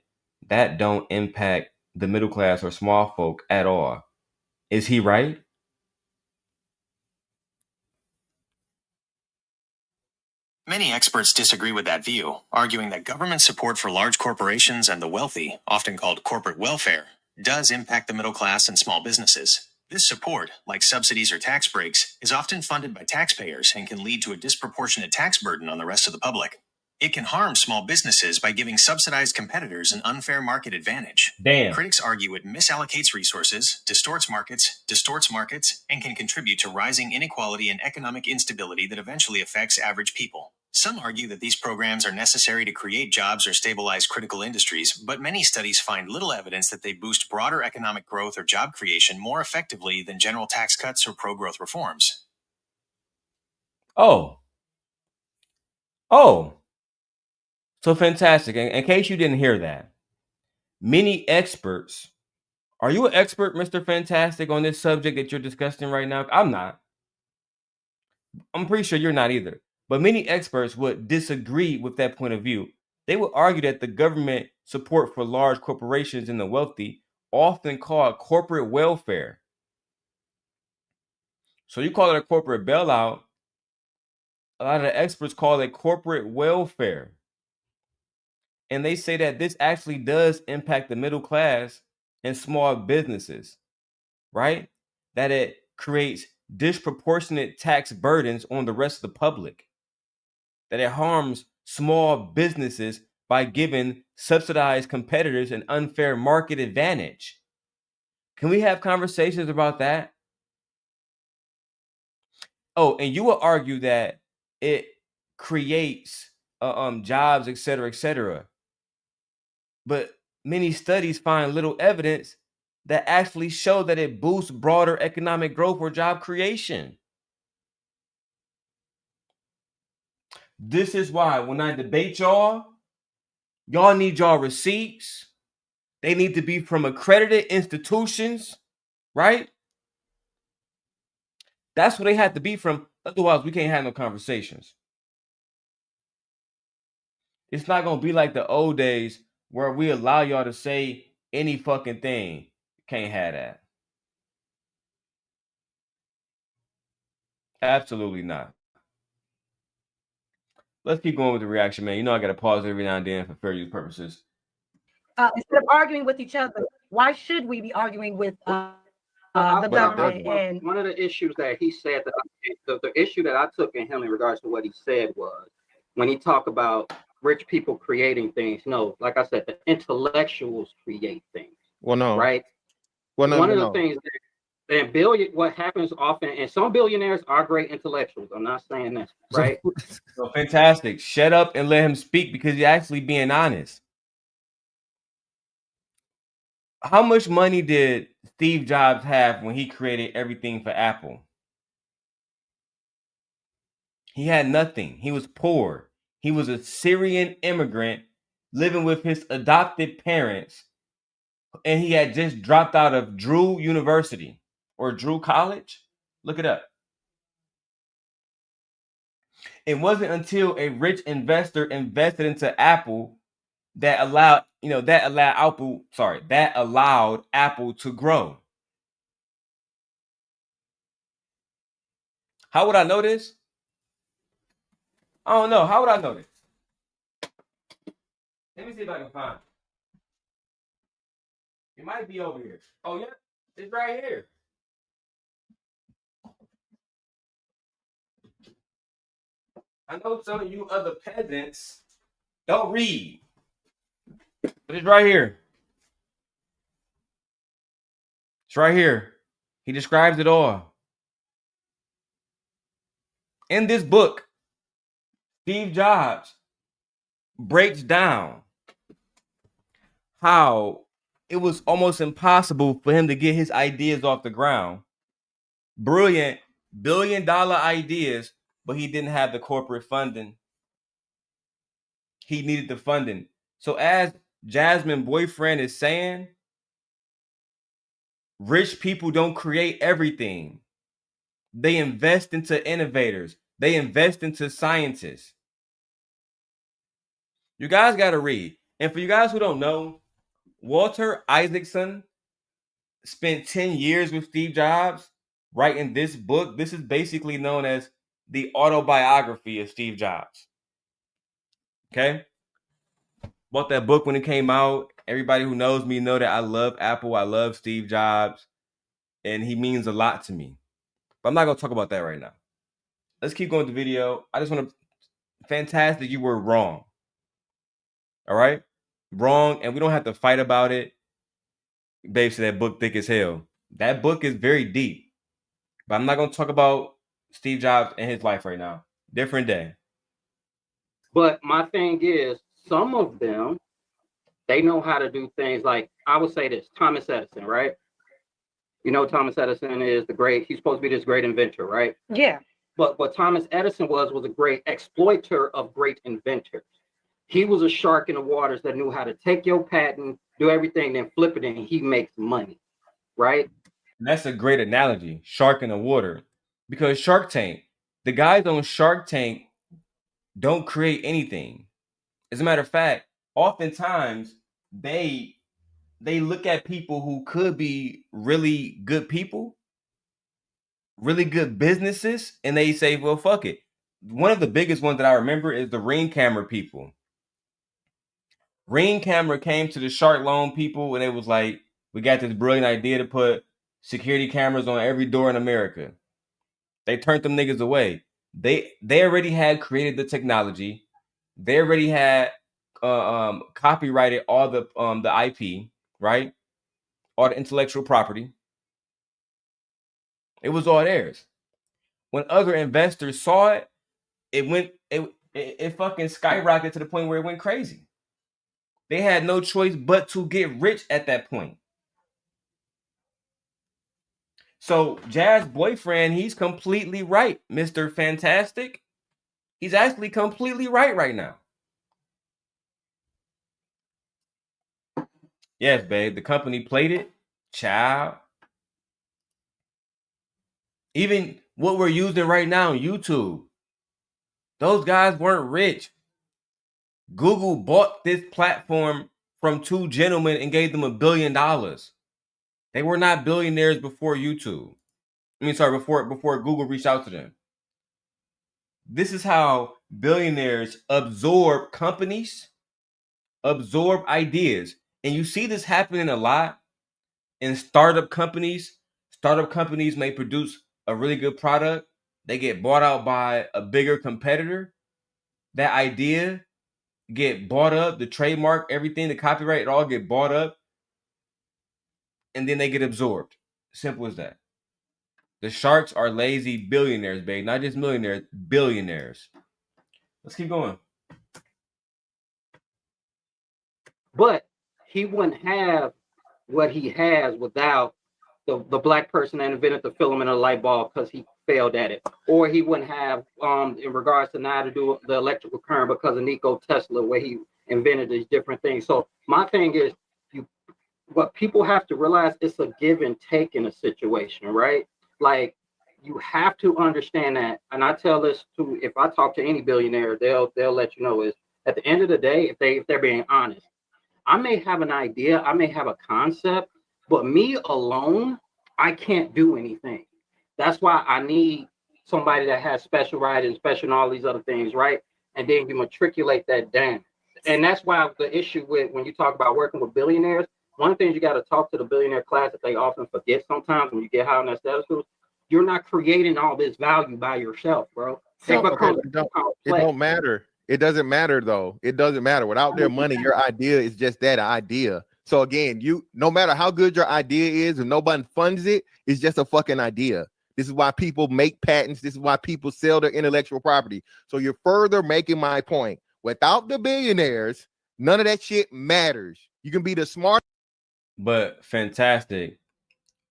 that don't impact the middle class or small folk at all. Is he right? Many experts disagree with that view, arguing that government support for large corporations and the wealthy, often called corporate welfare, does impact the middle class and small businesses. This support, like subsidies or tax breaks, is often funded by taxpayers and can lead to a disproportionate tax burden on the rest of the public. It can harm small businesses by giving subsidized competitors an unfair market advantage. Damn. Critics argue it misallocates resources, distorts markets, and can contribute to rising inequality and economic instability that eventually affects average people. Some argue that these programs are necessary to create jobs or stabilize critical industries, but many studies find little evidence that they boost broader economic growth or job creation more effectively than general tax cuts or pro-growth reforms. Oh. So fantastic. In case you didn't hear that, many experts, are you an expert, Mr. Fantastic, on this subject that you're discussing right now? I'm not. I'm pretty sure you're not either. But many experts would disagree with that point of view. They would argue that the government support for large corporations and the wealthy, often called corporate welfare. So you call it a corporate bailout. A lot of the experts call it corporate welfare. And they say that this actually does impact the middle class and small businesses, right? That it creates disproportionate tax burdens on the rest of the public. That it harms small businesses by giving subsidized competitors an unfair market advantage. Can we have conversations about that? Oh, and you will argue that it creates jobs, et cetera, et cetera. But many studies find little evidence that actually show that it boosts broader economic growth or job creation. This is why when I debate y'all need y'all receipts. They need to be from accredited institutions, right? That's what they have to be from. Otherwise, we can't have no conversations. It's not going to be like the old days where we allow y'all to say any fucking thing. Can't have that. Absolutely not. Let's keep going with the reaction, man. You know I gotta pause every now and then for fair use purposes. Instead of arguing with each other, why should we be arguing with the government? And one of the issues that he said, that the issue that I took in him in regards to what he said was when he talked about rich people creating things. No, like I said, the intellectuals create things. Well, no. Right? Well, no, one of no. the things that what happens often, and some billionaires are great intellectuals. I'm not saying that, right? So fantastic. Shut up and let him speak because he's actually being honest. How much money did Steve Jobs have when he created everything for Apple? He had nothing. He was poor. He was a Syrian immigrant living with his adopted parents, and he had just dropped out of Drew University or Drew College. Look it up. It wasn't until a rich investor invested into Apple that allowed Apple to grow. How would I know this? I don't know. How would I know this? Let me see if I can find it. It might be over here. Oh yeah, it's right here. I know some of you other peasants don't read, but it's right here. It's right here. He describes it all. In this book, Steve Jobs breaks down how it was almost impossible for him to get his ideas off the ground. Brilliant billion-dollar ideas, but he didn't have the corporate funding. He needed the funding. So as Jasmine boyfriend is saying, rich people don't create everything. They invest into innovators. They invest into scientists. You guys got to read. And for you guys who don't know, Walter Isaacson spent 10 years with Steve Jobs writing this book. This is basically known as the autobiography of Steve Jobs. Okay? Bought that book when it came out. Everybody who knows me know that I love Apple. I love Steve Jobs. And he means a lot to me. But I'm not going to talk about that right now. Let's keep going with the video. I just want to... Fantastic, you were wrong. All right? Wrong, and we don't have to fight about it. Babe said that book thick as hell. That book is very deep. But I'm not going to talk about Steve Jobs and his life right now. Different day. But my thing is, some of them, they know how to do things like, I would say this, Thomas Edison, right? You know, Thomas Edison is he's supposed to be this great inventor, right? yeah, But what Thomas Edison was a great exploiter of great inventors. He was a shark in the waters that knew how to take your patent, do everything, then flip it, and he makes money, right? That's a great analogy, shark in the water. Because Shark Tank, the guys on Shark Tank don't create anything. As a matter of fact, oftentimes they look at people who could be really good people, really good businesses, and they say, well, fuck it. One of the biggest ones that I remember is the Ring Camera people. Ring Camera came to the Shark Loan people and it was like, we got this brilliant idea to put security cameras on every door in America. They turned them niggas away. They already had created the technology. They already had copyrighted all the IP, right? All the intellectual property. It was all theirs. When other investors saw it, it fucking skyrocketed to the point where it went crazy. They had no choice but to get rich at that point. So Jazz boyfriend, he's completely right, Mr. Fantastic. He's actually completely right now. Yes, babe, the company played it. Child. Even what we're using right now on YouTube, those guys weren't rich. Google bought this platform from two gentlemen and gave them $1 billion. They were not billionaires before YouTube. Before Google reached out to them. This is how billionaires absorb companies, absorb ideas. And you see this happening a lot in startup companies. Startup companies may produce a really good product. They get bought out by a bigger competitor. That idea get bought up, the trademark, everything, the copyright, it all get bought up. And then they get absorbed. Simple as that. The sharks are lazy billionaires, babe. Not just millionaires, billionaires. Let's keep going. But he wouldn't have what he has without the black person that invented the filament of the light bulb because he failed at it. Or he wouldn't have, in regards to now to do the electrical current because of Nikola Tesla, where he invented these different things. So my thing is, what people have to realize, it's a give and take in a situation, right? Like, you have to understand that. And I tell this to, if I talk to any billionaire, they'll let you know, is at the end of the day, if they're being honest, I may have an idea, I may have a concept, but me alone, I can't do anything. That's why I need somebody that has special writing, special and all these other things, right? And then you matriculate that down. And that's why the issue with when you talk about working with billionaires, one of the things you got to talk to the billionaire class that they often forget sometimes when you get high on that status quo, you're not creating all this value by yourself, bro. So, it don't matter. It doesn't matter though. It doesn't matter. Without their money, your idea is just that idea. So again, no matter how good your idea is, if nobody funds it, it's just a fucking idea. This is why people make patents. This is why people sell their intellectual property. So you're further making my point. Without the billionaires, none of that shit matters. You can be the smart. But fantastic.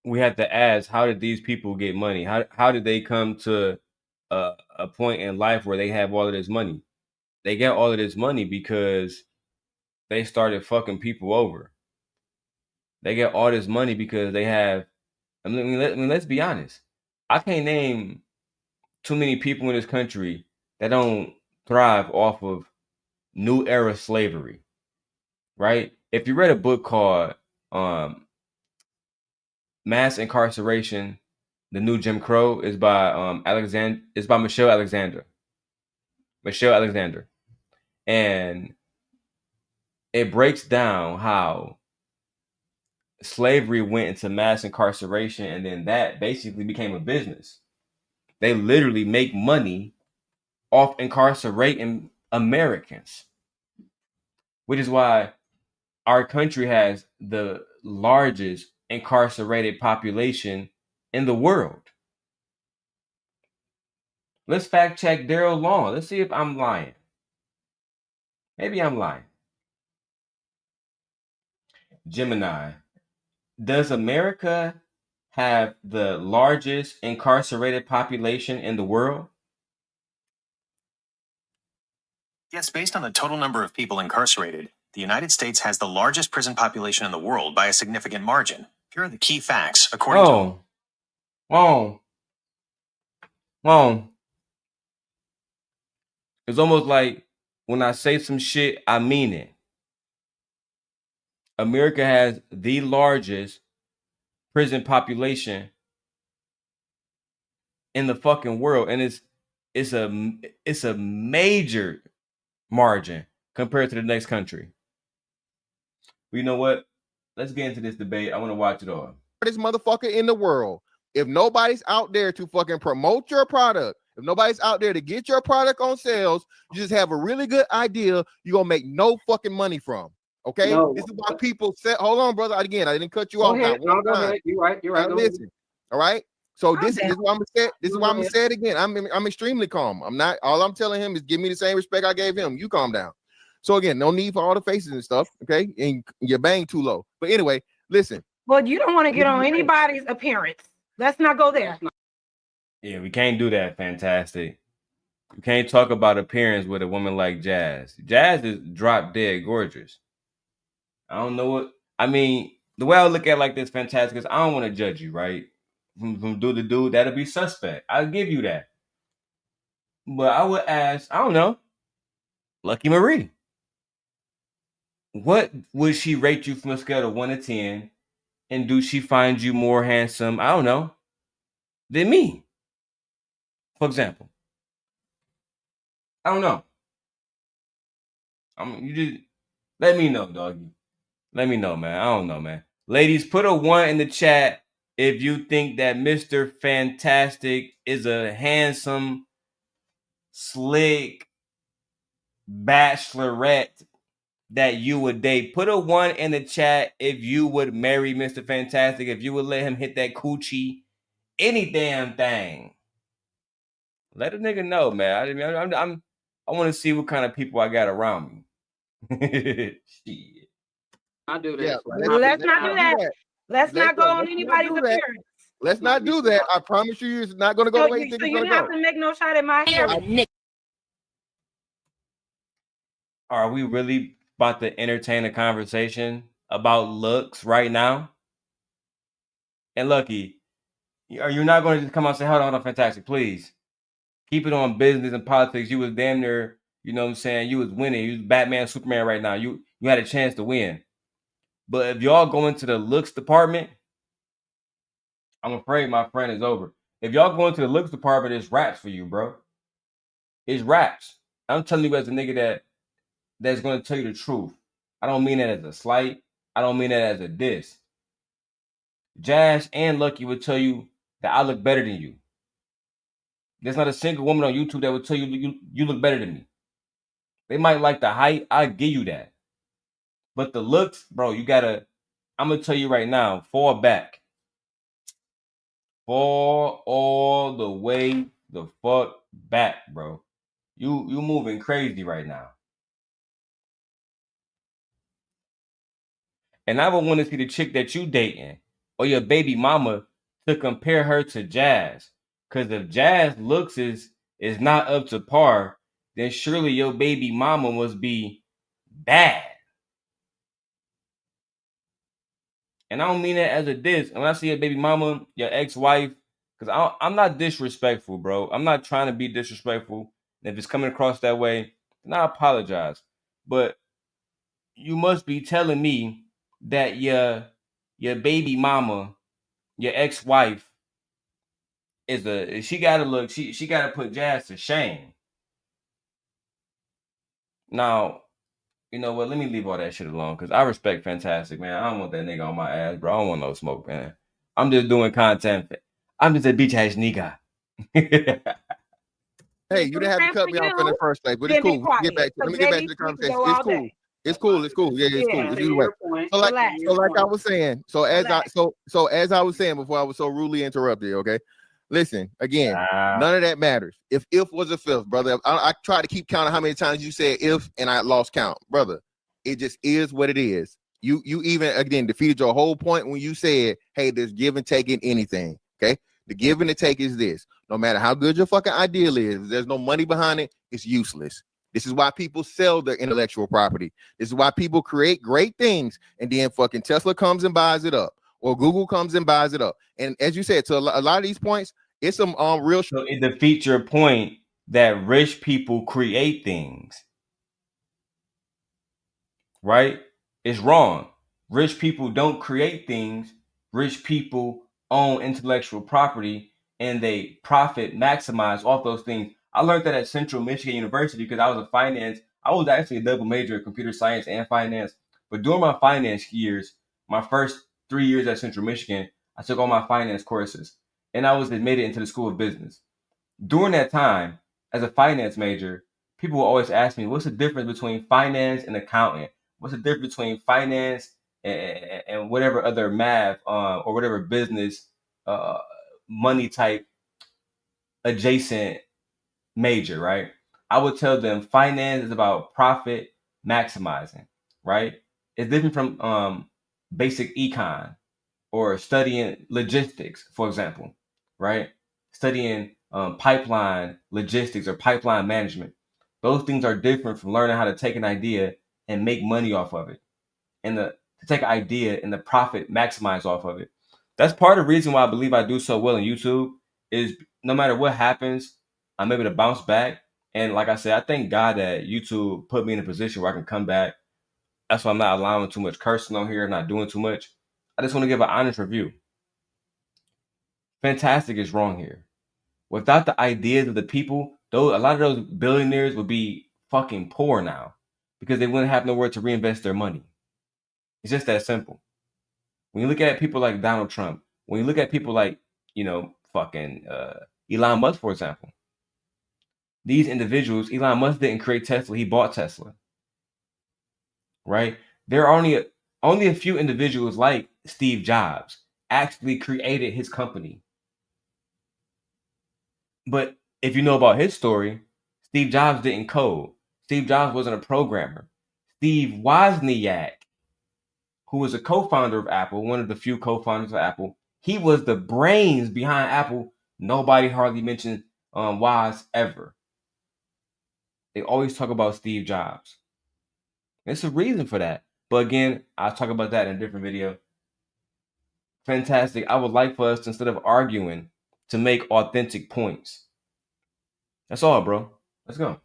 We have to ask, how did these people get money? How did they come to a point in life where they have all of this money? They get all of this money because they started fucking people over. They get all this money because they have. I mean, let's be honest. I can't name too many people in this country that don't thrive off of new era slavery, right? If you read a book called Mass Incarceration, The New Jim Crow, is by It's by Michelle Alexander. And it breaks down how slavery went into mass incarceration, and then that basically became a business. They literally make money off incarcerating Americans, which is why our country has the largest incarcerated population in the world. Let's fact check Darrel Long. Let's see if I'm lying. Maybe I'm lying. Gemini. Does America have the largest incarcerated population in the world? Yes, based on the total number of people incarcerated, the United States has the largest prison population in the world by a significant margin. Here are the key facts, according to... Wrong. It's almost like when I say some shit, I mean it. America has the largest prison population in the fucking world, and it's a major margin compared to the next country. But you know what? Let's get into this debate. I want to watch it all. This motherfucker in the world. If nobody's out there to fucking promote your product, if nobody's out there to get your product on sales, you just have a really good idea you're gonna make no fucking money from. Okay, no. This is why people say, hold on, brother. Again, I didn't cut you off. Go ahead. You're right. Listen. All right. So this is why I'm gonna say it again. I'm extremely calm. I'm not. All I'm telling him is give me the same respect I gave him. You calm down. So again, no need for all the faces and stuff. Okay, and your bang too low. But anyway, listen. Well, you don't want to get on anybody's appearance. Let's not go there. Yeah, we can't do that. Fantastic. We can't talk about appearance with a woman like Jas. Jas is drop dead gorgeous. I don't know what I mean. The way I look at it like this, fantastic, is I don't want to judge you, right? From dude to dude, that'll be suspect. I'll give you that. But I would ask, I don't know, Lucky Marie. What would she rate you from a scale of 1 to 10? And do she find you more handsome, I don't know, than me? For example. I don't know. You just let me know, doggy. Let me know, man. I don't know, man. Ladies, put a 1 in the chat if you think that Mr. Fantastic is a handsome, slick bachelorette that you would date. Put a 1 in the chat if you would marry Mr. Fantastic, if you would let him hit that coochie, any damn thing. Let a nigga know, man. I want to see what kind of people I got around me. Shit. I do Yeah, this. Let's not do that. Let's not go on anybody's appearance. Let's not do that. I promise you, it's not going to go the way you think it's going to go. So you have to make no shot at my hair. Are we really about to entertain a conversation about looks right now? And Lucky, are you not going to just come out and say, hold on, Fantastic, please. Keep it on business and politics. You was damn near, you know what I'm saying? You was winning. You was Batman, Superman right now. You had a chance to win. But if y'all go into the looks department, I'm afraid my friend is over. If y'all go into the looks department, it's raps for you, bro. It's raps. I'm telling you as a nigga that's going to tell you the truth. I don't mean that as a slight. I don't mean that as a diss. Jas and Lucky would tell you that I look better than you. There's not a single woman on YouTube that would tell you look better than me. They might like the height. I give you that. But the looks, bro, I'm going to tell you right now, fall back. Fall all the way the fuck back, bro. You moving crazy right now. And I would want to see the chick that you dating or your baby mama to compare her to Jas. Because if Jas looks is not up to par, then surely your baby mama must be bad. And I don't mean that as a diss. When I see your baby mama, your ex-wife, because I'm not disrespectful, bro. I'm not trying to be disrespectful. And if it's coming across that way, then I apologize. But you must be telling me that your baby mama, your ex-wife, she gotta look, she gotta put Jas to shame. Now, you know what? Let me leave all that shit alone because I respect Fantastic, man. I don't want that nigga on my ass, bro. I don't want no smoke, man. I'm just doing content. I'm just a bitch ass nigga. Hey, you didn't have to cut me off in the first place, but it's cool. Let me get back to the conversation. It's cool. It's cool. It's cool. Yeah, it's cool. It's either way. So like I was saying, so as I was saying before I was so rudely interrupted, okay? Listen, again, none of that matters. If was a fifth, brother, I try to keep count of how many times you said if and I lost count, brother. It just is what it is. You even again defeated your whole point when you said, hey, there's give and take in anything. Okay. The give and the take is this. No matter how good your fucking ideal is, if there's no money behind it, it's useless. This is why people sell their intellectual property. This is why people create great things and then fucking Tesla comes and buys it up. Or Google comes and buys it up. And as you said, to a lot of these points, it's some real. So it defeats your point that rich people create things, right? It's wrong. Rich people don't create things. Rich people own intellectual property and they profit maximize off those things. I learned that at Central Michigan University because I was a finance. I was actually a double major in computer science and finance. But during my finance years, my first 3 years at Central Michigan, I took all my finance courses and I was admitted into the School of Business. During that time, as a finance major, people will always ask me, what's the difference between finance and accounting? What's the difference between finance and whatever other math or whatever business money type adjacent major, right? I would tell them finance is about profit maximizing, right? It's different from basic econ or studying logistics, for example, right? Studying pipeline logistics or pipeline management. Those things are different from learning how to take an idea and make money off of it, and to take an idea and the profit maximize off of it. That's part of the reason why I believe I do so well in YouTube is no matter what happens, I'm able to bounce back. And like I said, I thank God that YouTube put me in a position where I can come back. That's why I'm not allowing too much cursing on here, not doing too much. I just want to give an honest review. Fantastic is wrong here. Without the ideas of the people, Though a lot of those billionaires would be fucking poor now because they wouldn't have nowhere to reinvest their money. It's just that simple. When you look at people like Donald Trump, when you look at people like, fucking Elon Musk, for example, these individuals, Elon Musk didn't create Tesla, he bought Tesla. Right? There are only a few individuals like Steve Jobs actually created his company. But if you know about his story, Steve Jobs didn't code. Steve Jobs wasn't a programmer. Steve Wozniak, who was a co-founder of Apple, one of the few co-founders of Apple, he was the brains behind Apple. Nobody hardly mentioned Woz ever. They always talk about Steve Jobs. There's a reason for that. But again, I'll talk about that in a different video. Fantastic. I would like for us to, instead of arguing, to make authentic points. That's all, bro. Let's go.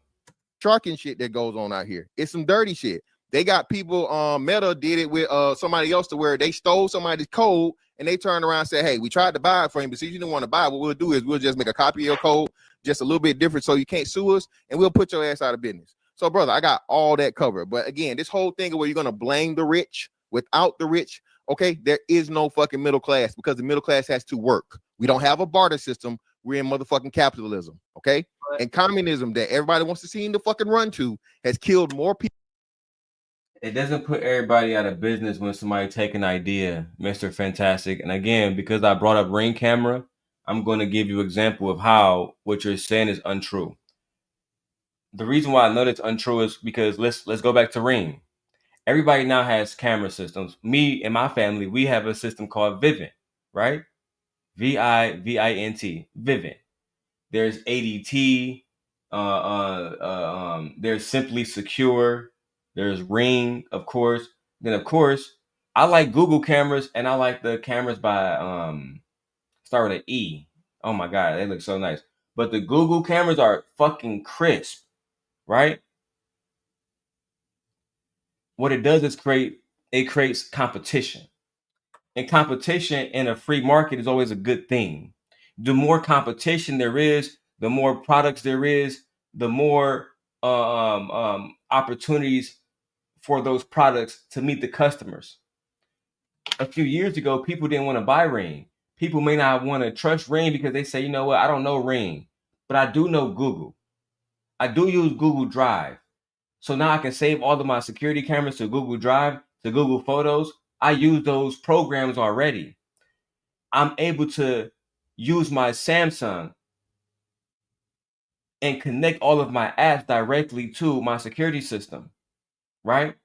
Trucking shit that goes on out here. It's some dirty shit. They got people, Meta did it with somebody else to where they stole somebody's code and they turned around and said, hey, we tried to buy it for him, but since you didn't want to buy it, what we'll do is we'll just make a copy of your code, just a little bit different so you can't sue us, and we'll put your ass out of business. So, brother, I got all that covered. But again, this whole thing where you're going to blame the rich without the rich, okay, there is no fucking middle class because the middle class has to work. We don't have a barter system. We're in motherfucking capitalism, okay? And communism that everybody wants to see in the fucking run to has killed more people. It doesn't put everybody out of business when somebody take an idea, Mr. Fantastic. And again, because I brought up Ring Camera, I'm going to give you an example of how what you're saying is untrue. The reason why I know that's untrue is because let's go back to Ring. Everybody now has camera systems. Me and my family, we have a system called Vivint, right? Vivint, Vivint. There's ADT. There's Simply Secure. There's Ring, of course. Then, of course, I like Google cameras, and I like the cameras by start with an E. Oh my God, they look so nice. But the Google cameras are fucking crisp, right? What it does is creates competition. And competition in a free market is always a good thing. The more competition there is, the more products there is, the more opportunities for those products to meet the customers. A few years ago, people didn't want to buy Ring. People may not want to trust Ring because they say, you know what, I don't know Ring, but I do know Google. I do use Google Drive. So now I can save all of my security cameras to Google Drive, to Google Photos. I use those programs already. I'm able to use my Samsung and connect all of my apps directly to my security system, right?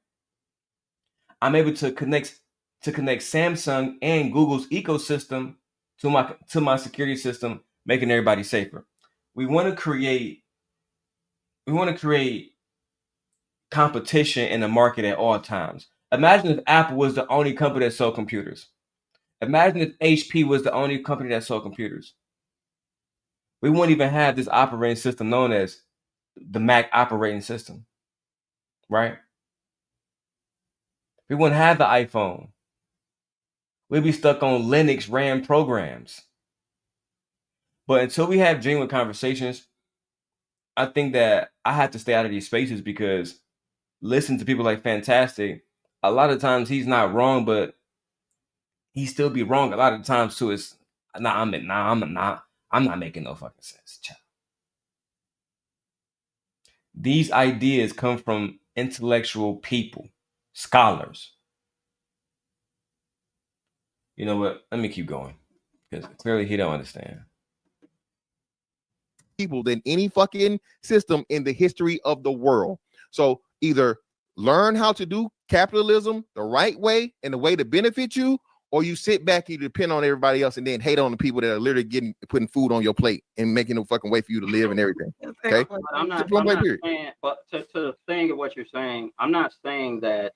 I'm able to connect Samsung and Google's ecosystem to my security system, making everybody safer. We want to create competition in the market at all times. Imagine if Apple was the only company that sold computers. Imagine if HP was the only company that sold computers. We wouldn't even have this operating system known as the Mac operating system, right? We wouldn't have the iPhone. We'd be stuck on Linux RAM programs. But until we have genuine conversations, I think that I have to stay out of these spaces because listen to people like Fantastic, a lot of times he's not wrong, but he still be wrong a lot of times too. It's I'm not making no fucking sense. These ideas come from intellectual people, scholars. You know what? Let me keep going because clearly he don't understand. People than any fucking system in the history of the world. So either learn how to do capitalism the right way and the way to benefit you, or you sit back and you depend on everybody else and then hate on the people that are literally putting food on your plate and making no fucking way for you to live and everything. Okay. But I'm not saying, but to the thing of what you're saying, I'm not saying that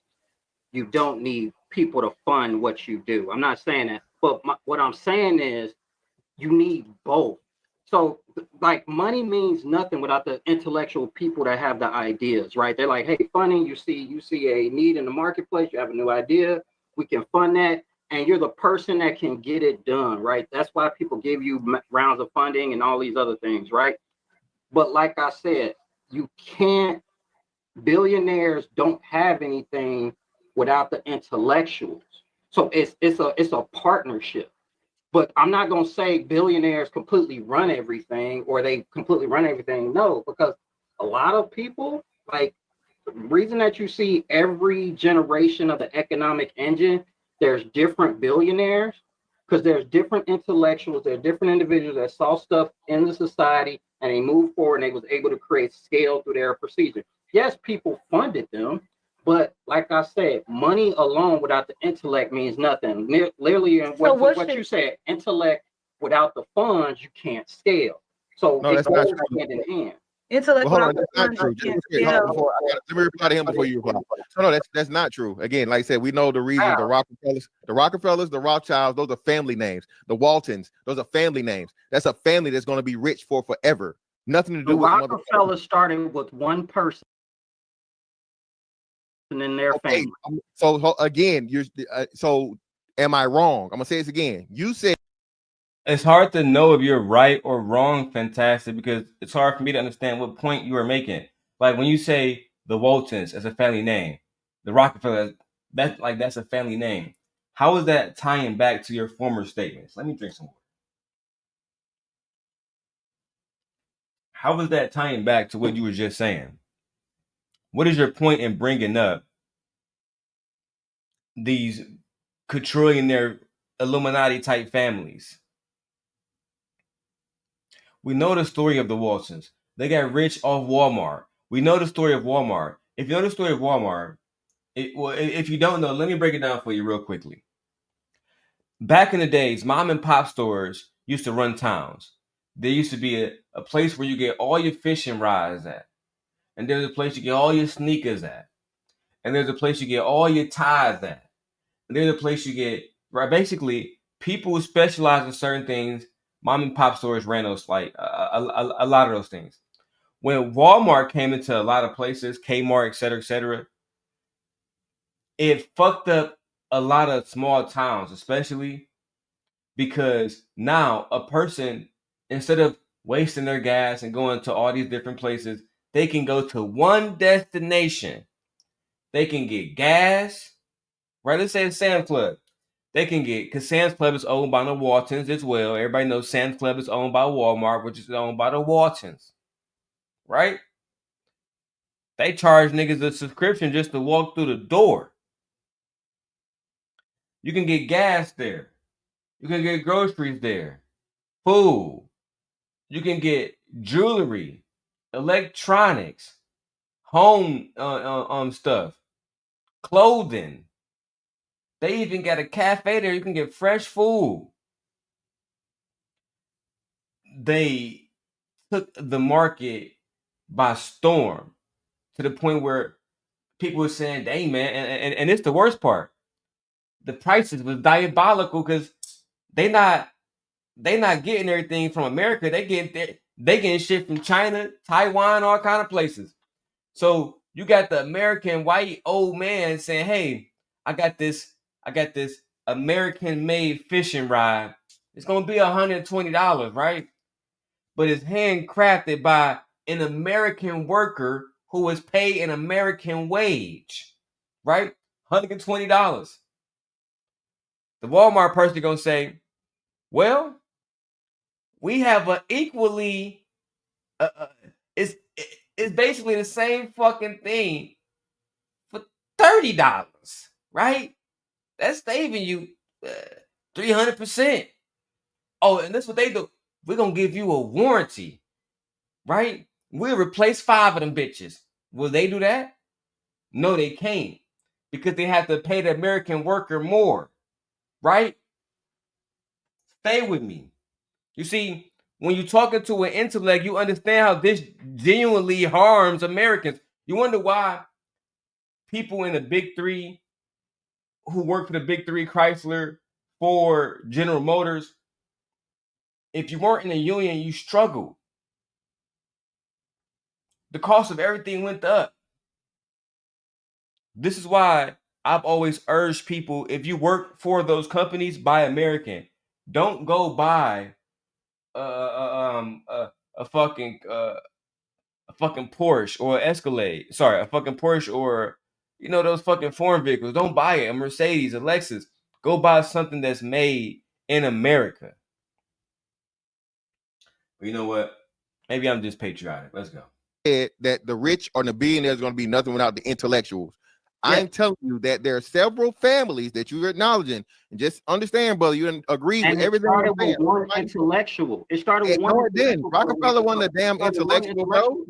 you don't need people to fund what you do. I'm not saying that. But what I'm saying is you need both. So like money means nothing without the intellectual people that have the ideas, right? They're like, hey, funding, you see a need in the marketplace, you have a new idea, we can fund that. And you're the person that can get it done, right? That's why people give you rounds of funding and all these other things, right? But like I said, you can't, billionaires don't have anything without the intellectuals. So it's a partnership. But I'm not gonna say billionaires completely run everything or they completely run everything. No, because a lot of people, like, the reason that you see every generation of the economic engine, there's different billionaires because there's different intellectuals, there's different individuals that saw stuff in the society and they moved forward and they was able to create scale through their procedure. Yes, people funded them, but like I said, money alone without the intellect means nothing. Literally, and what you said, intellect without the funds, you can't scale. So No, it that's not goes true. hand in hand. Intellect Well, hold without on, the that's not funds, true. you Just can't hold on scale. let me reply to him before you reply. So, no, that's not true. Again, like I said, we know the reasons. The Rockefellers, the Rothschilds, those are family names. The Waltons, those are family names. That's a family that's going to be rich for forever. Nothing to The do with Rockefellers started with one person in their family. So again, so am I wrong? I'm gonna say this again. You said it's hard to know if you're right or wrong, Fantastic, because it's hard for me to understand what point you are making. Like when you say the Waltons as a family name, the Rockefellers, that's a family name. How is that tying back to your former statements? Let me drink some water. How is that tying back to what you were just saying? What is your point in bringing up these quadrillionaire Illuminati type families? We know the story of the Waltons. They got rich off Walmart. We know the story of Walmart. If you know the story of Walmart, if you don't know, let me break it down for you real quickly. Back in the days, mom and pop stores used to run towns. There used to be a place where you get all your fishing rods at. And there's a place you get all your sneakers at. And there's a place you get all your ties at. And there's a place you get, right? Basically, people who specialize in certain things, mom and pop stores ran those, like a lot of those things. When Walmart came into a lot of places, Kmart, et cetera, it fucked up a lot of small towns, especially because now a person, instead of wasting their gas and going to all these different places, they can go to one destination. They can get gas, right? Let's say the Sam's Club. They can get, because Sam's Club is owned by the Waltons as well. Everybody knows Sam's Club is owned by Walmart, which is owned by the Waltons, right? They charge niggas a subscription just to walk through the door. You can get gas there. You can get groceries there. Food. You can get jewelry, electronics, home stuff, clothing. They even got a cafe there. You can get fresh food. They took the market by storm to the point where people were saying, "Hey, man," and it's the worst part. The prices was diabolical because they not getting everything from America. They getting shit from China, Taiwan, all kind of places. So you got the American white old man saying, "Hey, I got this American made fishing rod. It's gonna be $120, right? But it's handcrafted by an American worker who is paid an American wage, right? $120. The Walmart person gonna say, well, we have an equally, it's basically the same fucking thing for $30, right? That's saving you 300%. Oh, and that's what they do. We're gonna give you a warranty, right? We'll replace 5 of them bitches. Will they do that? No, they can't, because they have to pay the American worker more, right? Stay with me. You see, when you're talking to an intellect, you understand how this genuinely harms Americans. You wonder why people in the big three who work for the big three, Chrysler, Ford, General Motors, if you weren't in a union, you struggled. The cost of everything went up. This is why I've always urged people, if you work for those companies, buy American. Don't go buy a fucking a fucking Porsche or an Escalade. Sorry, a fucking Porsche or, you know, those fucking foreign vehicles. Don't buy it. A Mercedes, a Lexus. Go buy something that's made in America. But you know what? Maybe I'm just patriotic. Let's go. That the rich or the billionaires are going to be nothing without the intellectuals. Yeah. I'm telling you that there are several families that you're acknowledging, and just understand, brother, you agree And with it everything started I'm saying. with one intellectual. It started with one. No, it didn't. Rockefeller wasn't a damn intellectual, bro.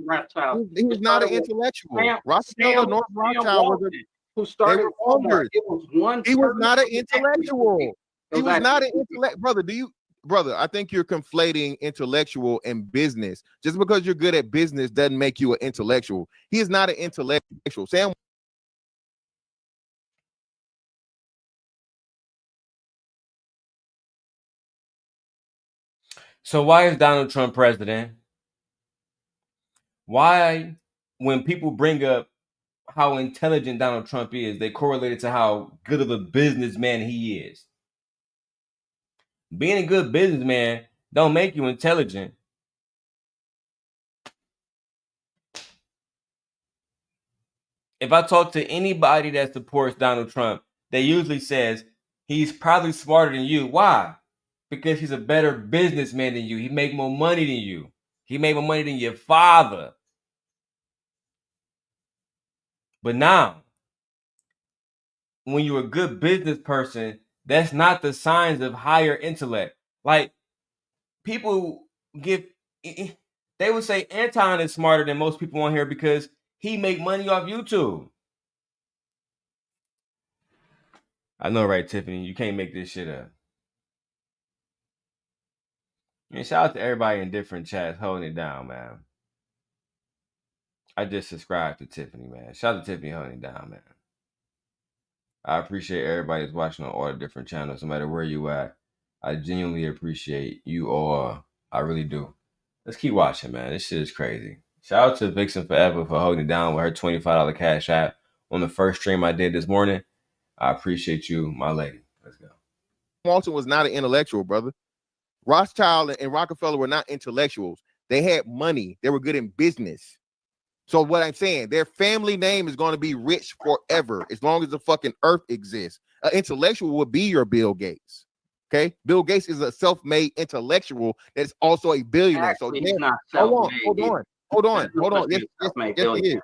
He was not an intellectual. Rockefeller, North Rothschild was who started Walmart. It was one. He was not an intellectual. He was not an intellect, brother. Brother, I think you're conflating intellectual and business. Just because you're good at business doesn't make you an intellectual. He is not an intellectual. Sam. So why is Donald Trump president? Why, when people bring up how intelligent Donald Trump is, they correlate it to how good of a businessman he is. Being a good businessman don't make you intelligent. If I talk to anybody that supports Donald Trump, they usually says he's probably smarter than you. Why? Because he's a better businessman than you. He make more money than you. He made more money than your father. But now, when you're a good business person, that's not the signs of higher intellect. Like, people they would say Anton is smarter than most people on here because he make money off YouTube. I know, right, Tiffany? You can't make this shit up. And shout out to everybody in different chats holding it down, man. I just subscribed to Tiffany, man. Shout out to Tiffany holding it down, man. I appreciate everybody that's watching on all the different channels, no matter where you at. I genuinely appreciate you all. I really do. Let's keep watching, man. This shit is crazy. Shout out to Vixen Forever for holding it down with her $25 cash app on the first stream I did this morning. I appreciate you, my lady. Let's go. Walton was not an intellectual, brother. Rothschild and Rockefeller were not intellectuals. They had money. They were good in business. So what I'm saying, their family name is going to be rich forever as long as the fucking earth exists. An intellectual would be your Bill Gates. Okay, Bill Gates is a self-made intellectual that's also a billionaire. Actually, so he's not hold self-made. on. Yes, he is.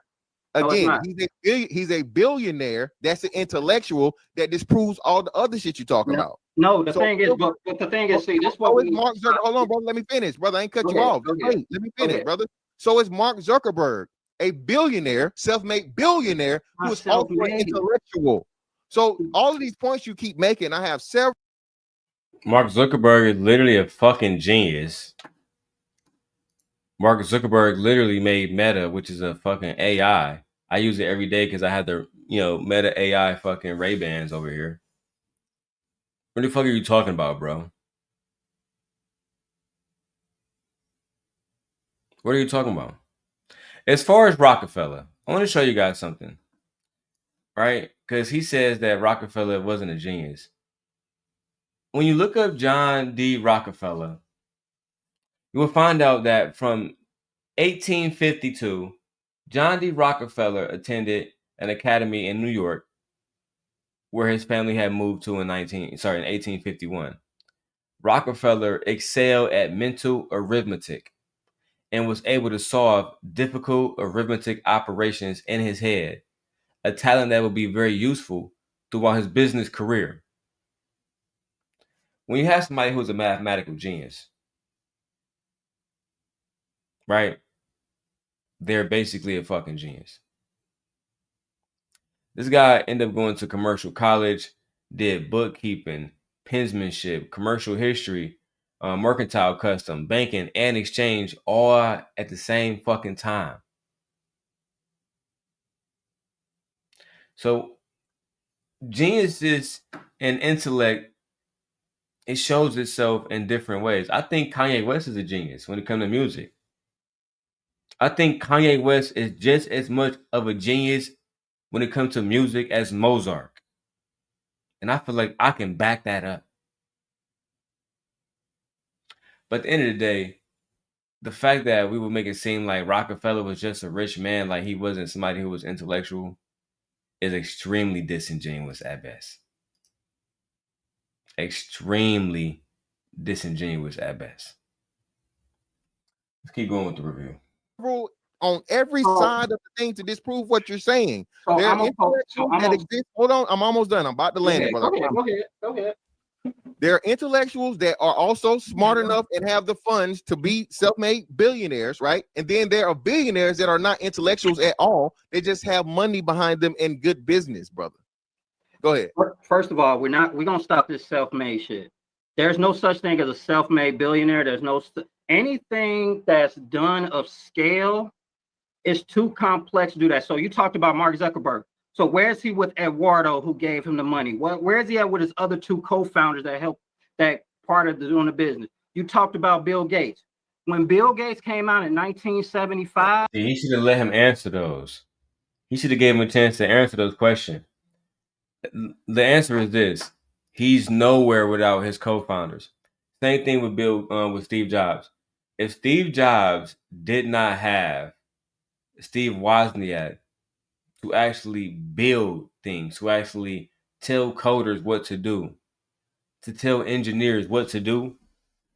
Again, he's a billionaire that's an intellectual that disproves all the other shit you're talking about. No, the thing is, but the thing is, see, this is what we Mark Zuckerberg. Hold on, brother. Let me finish, brother. I ain't cut you off. Wait, let me finish, brother. So is Mark Zuckerberg, a billionaire, self-made billionaire who is also an intellectual. So all of these points you keep making, I have several. Mark Zuckerberg is literally a fucking genius. Mark Zuckerberg literally made Meta, which is a fucking AI. I use it every day because I have the, Meta AI fucking Ray-Bans over here. What the fuck are you talking about, bro? What are you talking about? As far as Rockefeller, I want to show you guys something, right? Because he says that Rockefeller wasn't a genius. When you look up John D. Rockefeller, you will find out that from 1852, John D. Rockefeller attended an academy in New York where his family had moved to in 1851. Rockefeller excelled at mental arithmetic and was able to solve difficult arithmetic operations in his head, a talent that would be very useful throughout his business career. When you have somebody who's a mathematical genius, right? They're basically a fucking genius. This guy ended up going to commercial college, did bookkeeping, penmanship, commercial history, mercantile custom, banking, and exchange all at the same fucking time. So geniuses and intellect, it shows itself in different ways. I think Kanye West is a genius when it comes to music. I think Kanye West is just as much of a genius when it comes to music as Mozart. And I feel like I can back that up. But at the end of the day, the fact that we would make it seem like Rockefeller was just a rich man, like he wasn't somebody who was intellectual, is extremely disingenuous at best. Extremely disingenuous at best. Let's keep going with the review. On every side of the thing to disprove what you're saying. So There are I'm intellectuals that exist. Hold on, I'm almost done. I'm about to land it, brother. Go ahead. There are intellectuals that are also smart enough and have the funds to be self-made billionaires, right? And then there are billionaires that are not intellectuals at all. They just have money behind them and good business, brother. Go ahead. First of all, we're gonna stop this self-made shit. There's no such thing as a self-made billionaire. There's no anything that's done of scale is too complex to do that. So you talked about Mark Zuckerberg. So where's he with Eduardo, who gave him the money? Where is he at with his other two co-founders that helped that part of doing the business? You talked about Bill Gates. When Bill Gates came out in 1975, he should have let him answer those. He should have gave him a chance to answer those questions. The answer is this: he's nowhere without his co-founders. Same thing with Steve Jobs. If Steve Jobs did not have Steve Wozniak to actually build things, to actually tell coders what to do, to tell engineers what to do,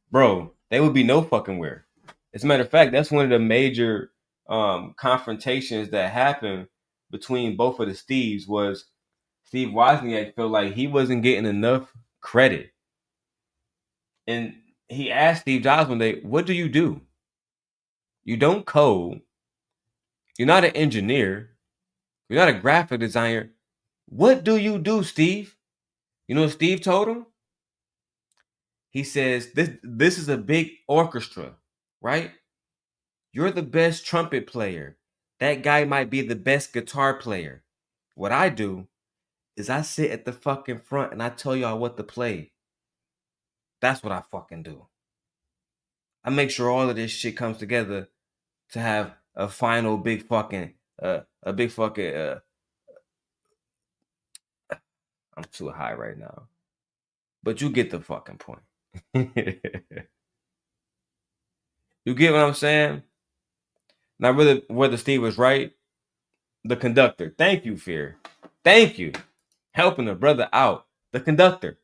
bro, they would be no fucking where. As a matter of fact, that's one of the major confrontations that happened between both of the Steves. Was Steve Wozniak felt like he wasn't getting enough credit. And he asked Steve Jobs one day, what do? You don't code. You're not an engineer. You're not a graphic designer. What do you do, Steve? You know what Steve told him? He says, this is a big orchestra, right? You're the best trumpet player. That guy might be the best guitar player. What I do is I sit at the fucking front and I tell y'all what to play. That's what I fucking do. I make sure all of this shit comes together to have a final big fucking, I'm too high right now. But you get the fucking point. You get what I'm saying? Now, whether Steve was right, the conductor. Thank you, Fear. Thank you. Helping a brother out. The conductor.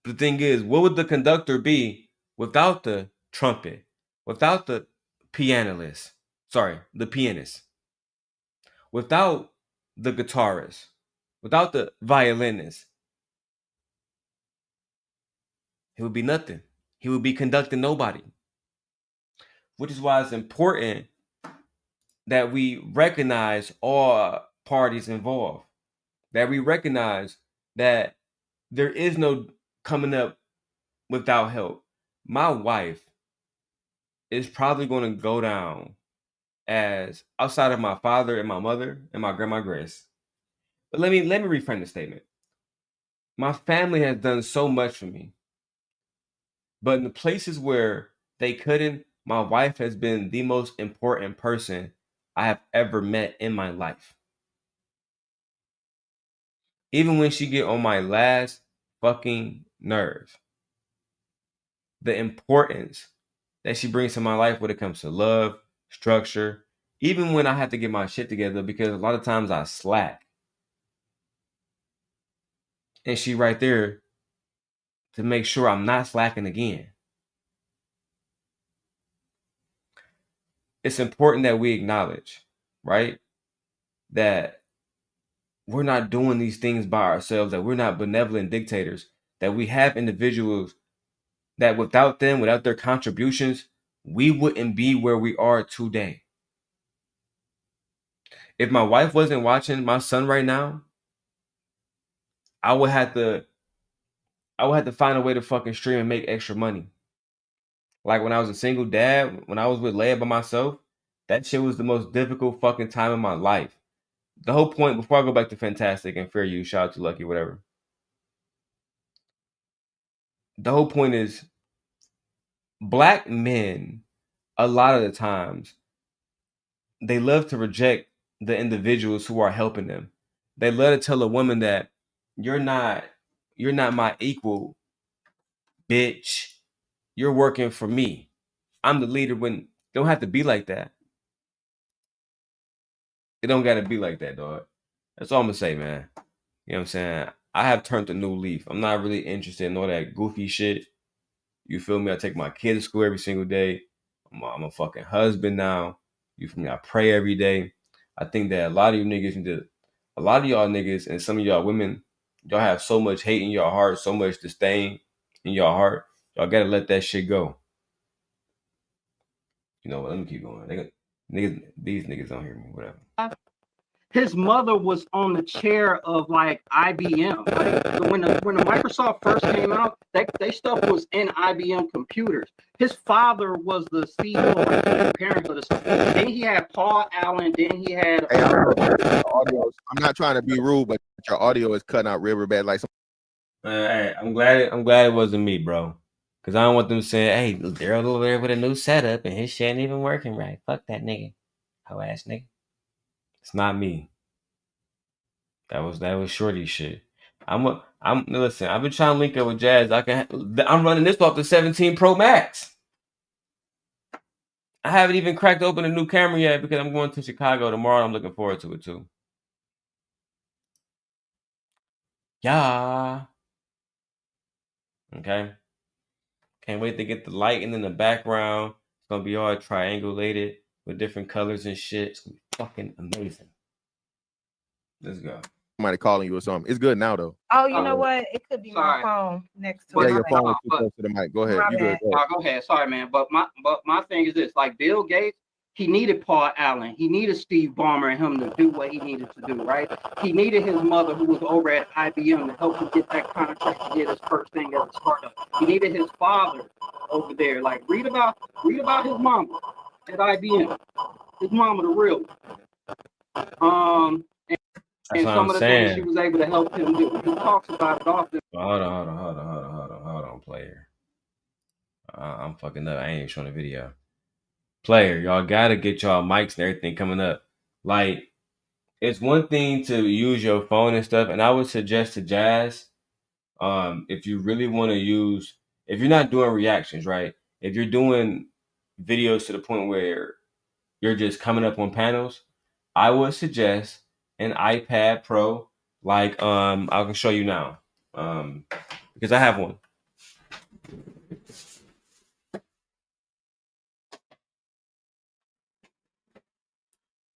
The thing is, what would the conductor be without the trumpet? Without the pianist? Without the guitarist? Without the violinist? He would be nothing. He would be conducting nobody. Which is why it's important that we recognize all parties involved. That we recognize that there is no coming up without help. My wife is probably going to go down as, outside of my father and my mother and my grandma Grace. But let me reframe the statement. My family has done so much for me. But in the places where they couldn't, my wife has been the most important person I have ever met in my life. Even when she get on my last fucking nerve, the importance that she brings to my life when it comes to love, structure, even when I have to get my shit together, because a lot of times I slack. And she right there to make sure I'm not slacking again. It's important that we acknowledge, right, that we're not doing these things by ourselves, that we're not benevolent dictators, that we have individuals that without them, without their contributions, we wouldn't be where we are today. If my wife wasn't watching my son right now, I would have to find a way to fucking stream and make extra money. Like when I was a single dad, when I was with Leia by myself, that shit was the most difficult fucking time in my life. The whole point, before I go back to Fantastic and Fair Use, shout out to Lucky, whatever. The whole point is, black men, a lot of the times, they love to reject the individuals who are helping them. They love to tell a woman that you're not my equal, bitch. You're working for me. I'm the leader. When it don't have to be like that. It don't gotta be like that, dog. That's all I'm gonna say, man. You know what I'm saying? I have turned a new leaf. I'm not really interested in all that goofy shit. You feel me? I take my kid to school every single day. I'm a fucking husband now. You feel me? I pray every day. I think that a lot of you niggas need to, a lot of y'all niggas and some of y'all women, y'all have so much hate in your heart, so much disdain in your heart. Y'all gotta let that shit go. You know what? Let me keep going. These niggas don't hear me. Whatever. His mother was on the chair of like IBM. Like, when the Microsoft first came out, they stuff was in IBM computers. His father was the CEO, like the parents of the stuff. Then he had Paul Allen. Then he had. Hey, I'm not trying to be rude, but your audio is cutting out real bad. Like, Hey, I'm glad it wasn't me, bro. Cause I don't want them saying, "Hey, Darrel over there with a new setup and his shit ain't even working right." Fuck that nigga, hoe ass nigga. It's not me. That was Shorty shit. I'm listen. I've been trying to link up with Jazz. I'm running this off the 17 Pro Max. I haven't even cracked open a new camera yet because I'm going to Chicago tomorrow. I'm looking forward to it too. Yeah. Okay. Can't wait to get the lighting in the background. It's gonna be all triangulated with different colors and shit. It's gonna be fucking amazing. Let's go. somebody calling you or something. It's good now though. Oh, you know what? It could be my phone next to Yeah, it. your My phone bad. is too close to the mic. Go ahead. My You good? bad. Go ahead. Sorry, man. But my thing is this: like Bill Gates, he needed Paul Allen, he needed Steve Ballmer, and him to do what he needed to do. Right? He needed his mother, who was over at IBM, to help him get that contract to get his first thing as a startup. He needed his father over there. Like read about his mama at IBM. His mama, the real one. And some of the things she was able to help him do. He talks about it often. Hold on, player. I'm fucking up. I ain't even showing the video. Player, y'all gotta get y'all mics and everything coming up. Like, it's one thing to use your phone and stuff, and I would suggest to Jazz, if you really want to use, if you're not doing reactions, right? If you're doing videos to the point where you're just coming up on panels, I would suggest an iPad Pro. Like, I can show you now, because I have one.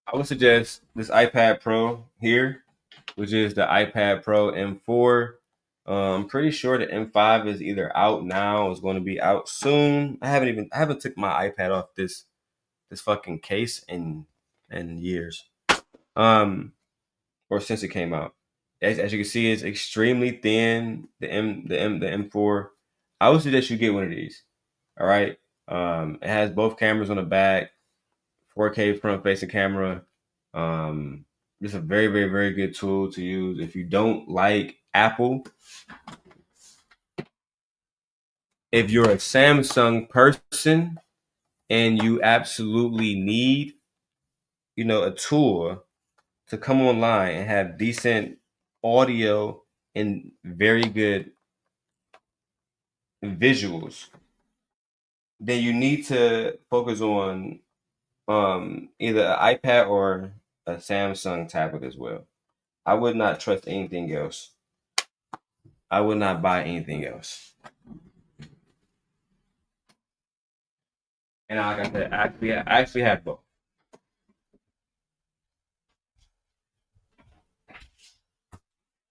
I would suggest this iPad Pro here, which is the iPad Pro M4. I'm pretty sure the M5 is either out now or is going to be out soon. I haven't took my iPad off this fucking case in years. Or since it came out. As you can see, it's extremely thin. The M4. I would suggest you get one of these. All right. It has both cameras on the back, 4K front facing camera. It's a very, very, very good tool to use. If you don't like Apple, if you're a Samsung person and you absolutely need, a tool to come online and have decent audio and very good visuals, then you need to focus on either an iPad or a Samsung tablet as well. I would not trust anything else. I would not buy anything else. And like I said, I actually have both.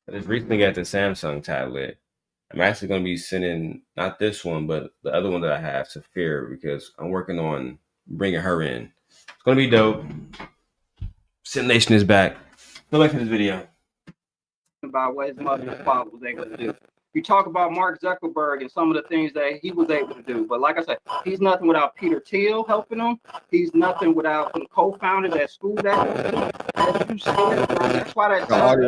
I just recently got the Samsung tablet. I'm actually going to be sending not this one, but the other one that I have to Fear because I'm working on bringing her in. It's going to be dope. Sim Nation is back. Go back to this video. About what his mother and father was able to do. You talk about Mark Zuckerberg and some of the things that he was able to do, but like I said, he's nothing without Peter Thiel helping him. He's nothing without some co-founders at school that as you said, that's why that squad.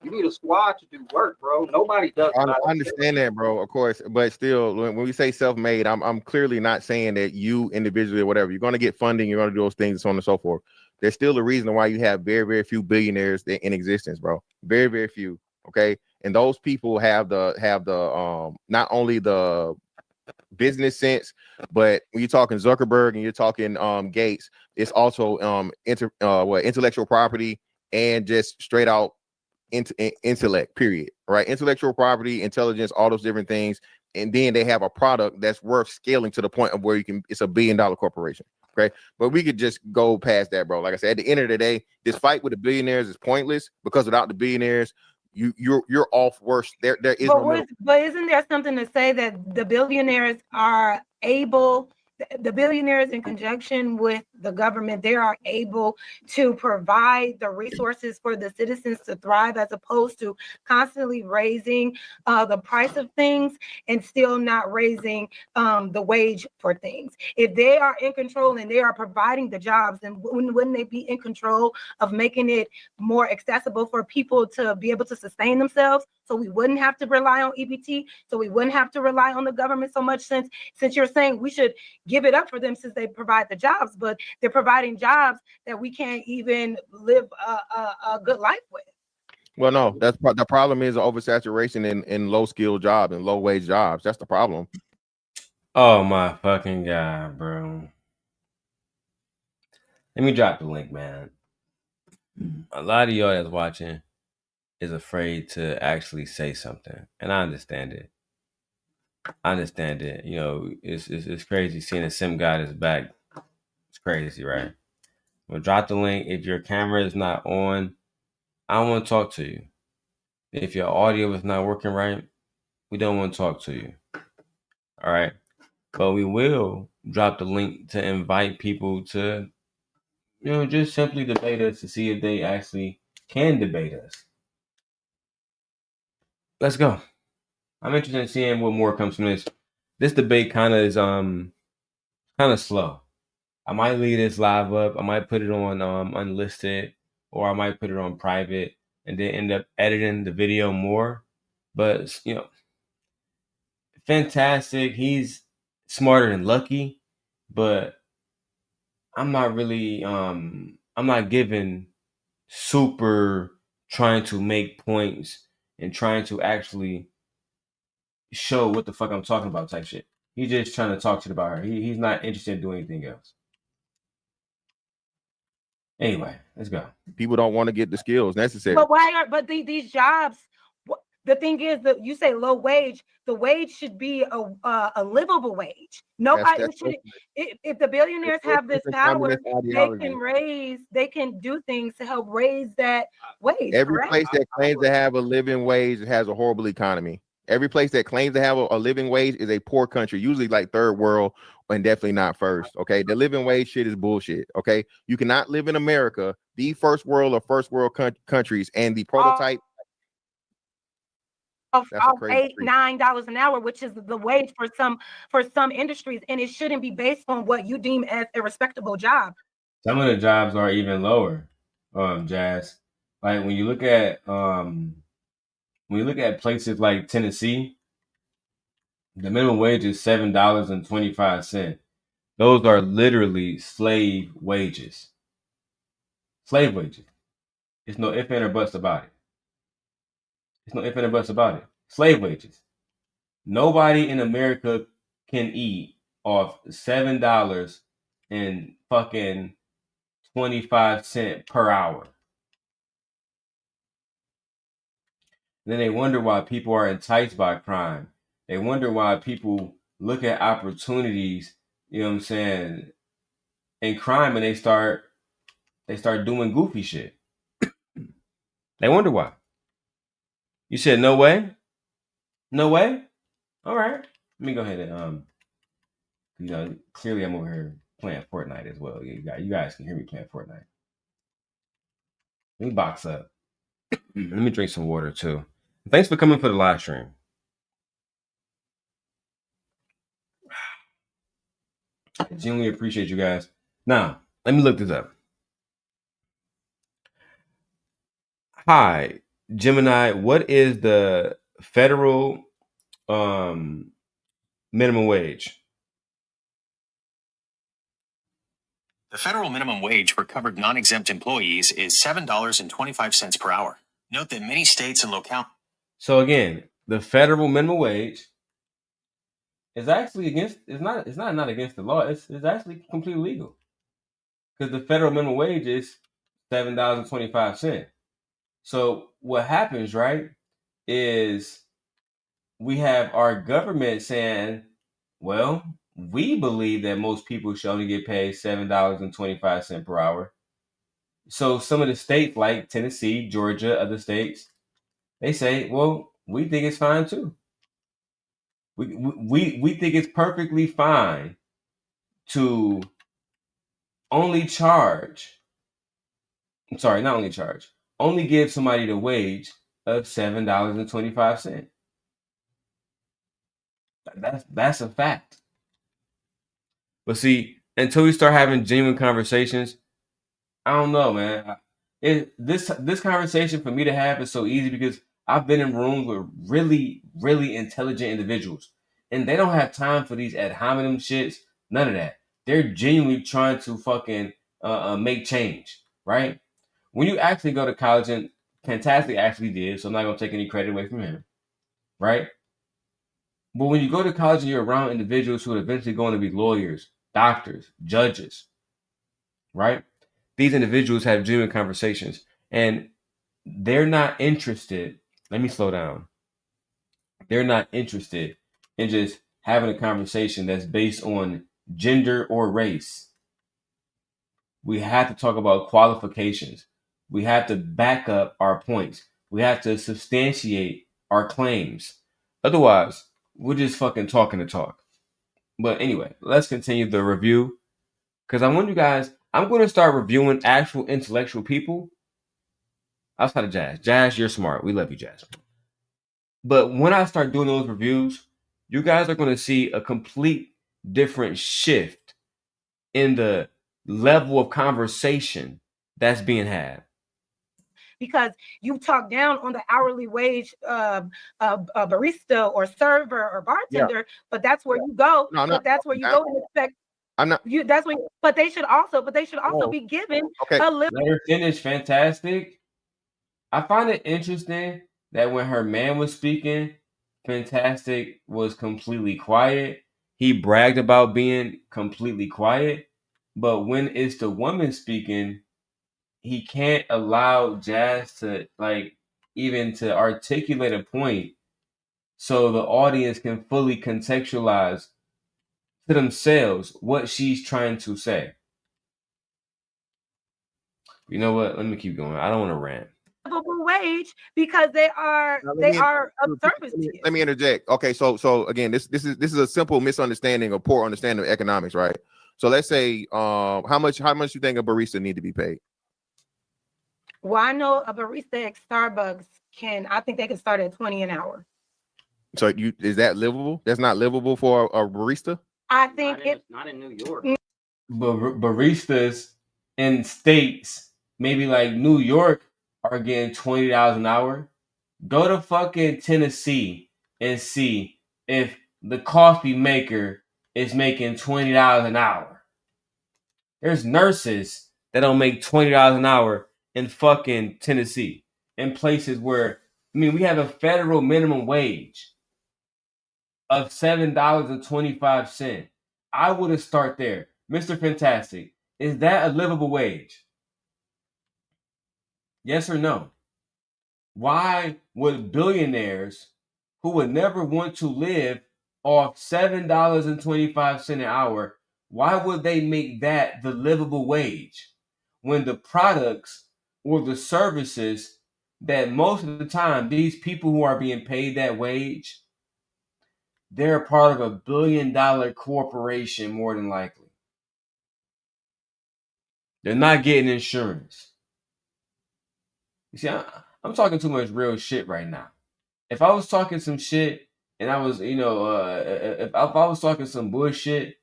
You need a squad to do work, bro. Nobody does. I understand that, bro. Of course, but still, when we say self-made, I'm clearly not saying that you individually or whatever. You're going to get funding. You're going to do those things, so on and so forth. There's still a reason why you have very, very few billionaires in existence, bro. Very, very few. Okay, And those people have the not only the business sense, but when you're talking Zuckerberg and you're talking Gates, it's also intellectual property and just straight out intellect, period. Right? Intellectual property, intelligence, all those different things. And then they have a product that's worth scaling to the point of where it's $1 billion corporation. Okay. But we could just go past that, bro. Like I said, at the end of the day, this fight with the billionaires is pointless, because without the billionaires, you're off worse. There is no middle. But isn't there something to say that the billionaires are able, the billionaires in conjunction with the government, they are able to provide the resources for the citizens to thrive, as opposed to constantly raising the price of things and still not raising the wage for things. If they are in control and they are providing the jobs, then wouldn't they be in control of making it more accessible for people to be able to sustain themselves? So we wouldn't have to rely on EBT. So we wouldn't have to rely on the government so much, since you're saying we should give it up for them, since they provide the jobs, but they're providing jobs that we can't even live a good life with. Well, no, that's the problem is oversaturation in low skill jobs and low wage jobs. That's the problem. Oh my fucking God, bro. Let me drop the link, man. A lot of y'all that's watching is afraid to actually say something, and I understand it. You know, it's crazy seeing a sim guy that's back. It's crazy, right? Well, drop the link. If your camera is not on, I don't want to talk to you. If your audio is not working right, we don't want to talk to you. All right. But we will drop the link to invite people to, you know, just simply debate us, to see if they actually can debate us. Let's go. I'm interested in seeing what more comes from this. This debate kind of is kind of slow. I might leave this live up. I might put it on unlisted, or I might put it on private and then end up editing the video more. But, you know, fantastic. He's smarter than Lucky, but I'm not really I'm not giving super trying to make points and trying to actually show what the fuck I'm talking about type shit. He's just trying to talk shit about her. He's not interested in doing anything else. Anyway, let's go. People don't want to get the skills necessary. But these jobs, the thing is that you say low wage, the wage should be a livable wage. Nobody should. If the billionaires have this power, they can do things to help raise that wage. Every place that claims to have a living wage has a horrible economy. Every place that claims to have a living wage is a poor country, usually like third world, and definitely not first. Okay, the living wage shit is bullshit. Okay, you cannot live in America, the first world or first world countries, and the prototype of $8-9 an hour, which is the wage for some industries, and it shouldn't be based on what you deem as a respectable job. Some of the jobs are even lower, Jas. Like when you look at places like Tennessee, the minimum wage is $7.25. Those are literally slave wages. Slave wages. It's no ifs, and or buts about it. Slave wages. Nobody in America can eat off $7 and fucking 25 cents per hour. And then they wonder why people are enticed by crime. They wonder why people look at opportunities, you know what I'm saying, in crime, and they start doing goofy shit. They wonder why. You said no way? No way? All right. Let me go ahead and you know, clearly I'm over here playing Fortnite as well. You guys can hear me playing Fortnite. Let me box up. Let me drink some water too. Thanks for coming for the live stream. I genuinely appreciate you guys. Now, let me look this up. Hi, Gemini. What is the federal minimum wage? The federal minimum wage for covered non-exempt employees is $7.25 per hour. Note that many states and localities So again, the federal minimum wage is actually it's not against the law. It's actually completely legal because the federal minimum wage is $7.25. So what happens, right, is we have our government saying, well, we believe that most people should only get paid $7.25 per hour. So some of the states like Tennessee, Georgia, other states, they say, well, we think it's fine too. We think it's perfectly fine to only charge. I'm sorry, not only charge, only give somebody the wage of $7.25. That's a fact. But see, until we start having genuine conversations, I don't know, man. This conversation for me to have is so easy because I've been in rooms with really, really intelligent individuals, and they don't have time for these ad hominem shits. None of that. They're genuinely trying to fucking make change, right? When you actually go to college, and Fantastic actually did, so I'm not gonna take any credit away from him, right? But when you go to college and you're around individuals who are eventually going to be lawyers, doctors, judges, right? These individuals have genuine conversations and they're not interested. Let me slow down. They're not interested in just having a conversation that's based on gender or race. We have to talk about qualifications. We have to back up our points. We have to substantiate our claims. Otherwise, we're just fucking talking to talk. But anyway, let's continue the review because I want you guys. I'm going to start reviewing actual intellectual people outside of Jazz. Jazz, you're smart. We love you, Jazz. But when I start doing those reviews, you guys are going to see a complete different shift in the level of conversation that's being had. Because you talk down on the hourly wage barista or server or bartender, but that's where you go. No, but that's where you go and expect. I'm not. You. That's what. But they should also be given a little. Let her finish. Fantastic. I find it interesting that when her man was speaking, Fantastic was completely quiet. He bragged about being completely quiet, but when it's the woman speaking, he can't allow Jazz to even to articulate a point so the audience can fully contextualize to themselves what she's trying to say. You know what? Let me keep going. I don't want to rant. Wage because they are of service to you. Let me interject. Okay, so again, this is a simple misunderstanding or poor understanding of economics, right? So let's say how much you think a barista need to be paid? Well, I know a barista at Starbucks I think they can start at 20 an hour. So is that livable? That's not livable for a barista? I think not in New York. Baristas in states, maybe like New York, are getting $20 an hour. Go to fucking Tennessee and see if the coffee maker is making $20 an hour. There's nurses that don't make $20 an hour in fucking Tennessee, in places where, we have a federal minimum wage of $7.25. I would have start there. Mr. Fantastic, is that a livable wage? Yes or no? Why would billionaires who would never want to live off $7.25 an hour, why would they make that the livable wage when the products or the services that most of the time these people who are being paid that wage, they're a part of a billion-dollar corporation more than likely. They're not getting insurance. You see, I'm talking too much real shit right now. If I was talking some shit and I was, if I was talking some bullshit,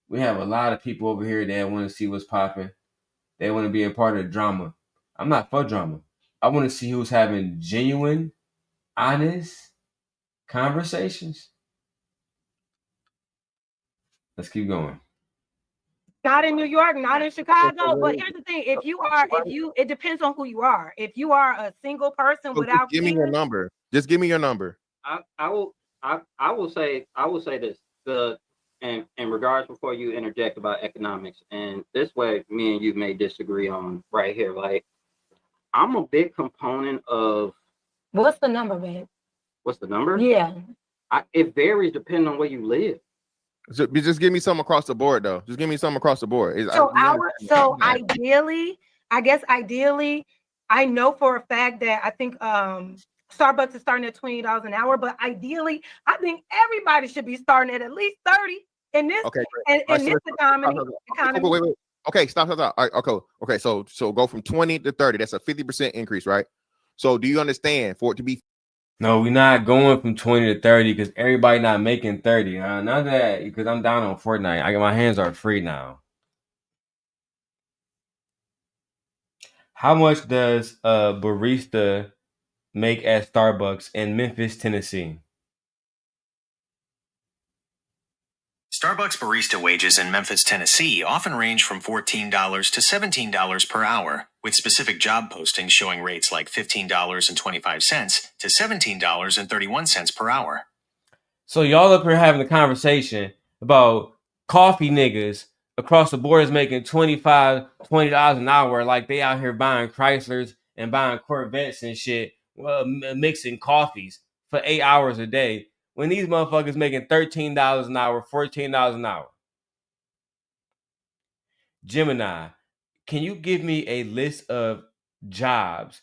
we have a lot of people over here that want to see what's popping. They want to be a part of the drama. I'm not for drama. I want to see who's having genuine, honest conversations. Let's keep going. Not in New York, not in Chicago. But here's the thing: it depends on who you are. If you are a single person So without give me your kids, number. Just give me your number. I will say this in regards before you interject about economics, and this way me and you may disagree on right here. Like, I'm a big component of what's the number, babe? what's the number? Yeah. It varies depending on where you live. So just give me something across the board, though. Just give me something across the board. Ideally, I know for a fact that I think Starbucks is starting at $20 an hour, but ideally, I think everybody should be starting at least 30 in this economy. Wait. Okay, stop. All right, okay. So go from 20 to 30. That's a 50% increase, right? So do you understand for it to be? No, we're not going from 20 to 30 because everybody not making 30. Not that because I'm down on Fortnite. My hands are free now. How much does a barista make at Starbucks in Memphis, Tennessee? Starbucks barista wages in Memphis, Tennessee often range from $14 to $17 per hour, with specific job postings showing rates like $15.25 to $17.31 per hour. So y'all up here having a conversation about coffee niggas across the board is making $20 an hour, like they out here buying Chryslers and buying Corvettes and shit, mixing coffees for 8 hours a day, when these motherfuckers making $13 an hour, $14 an hour. Gemini, can you give me a list of jobs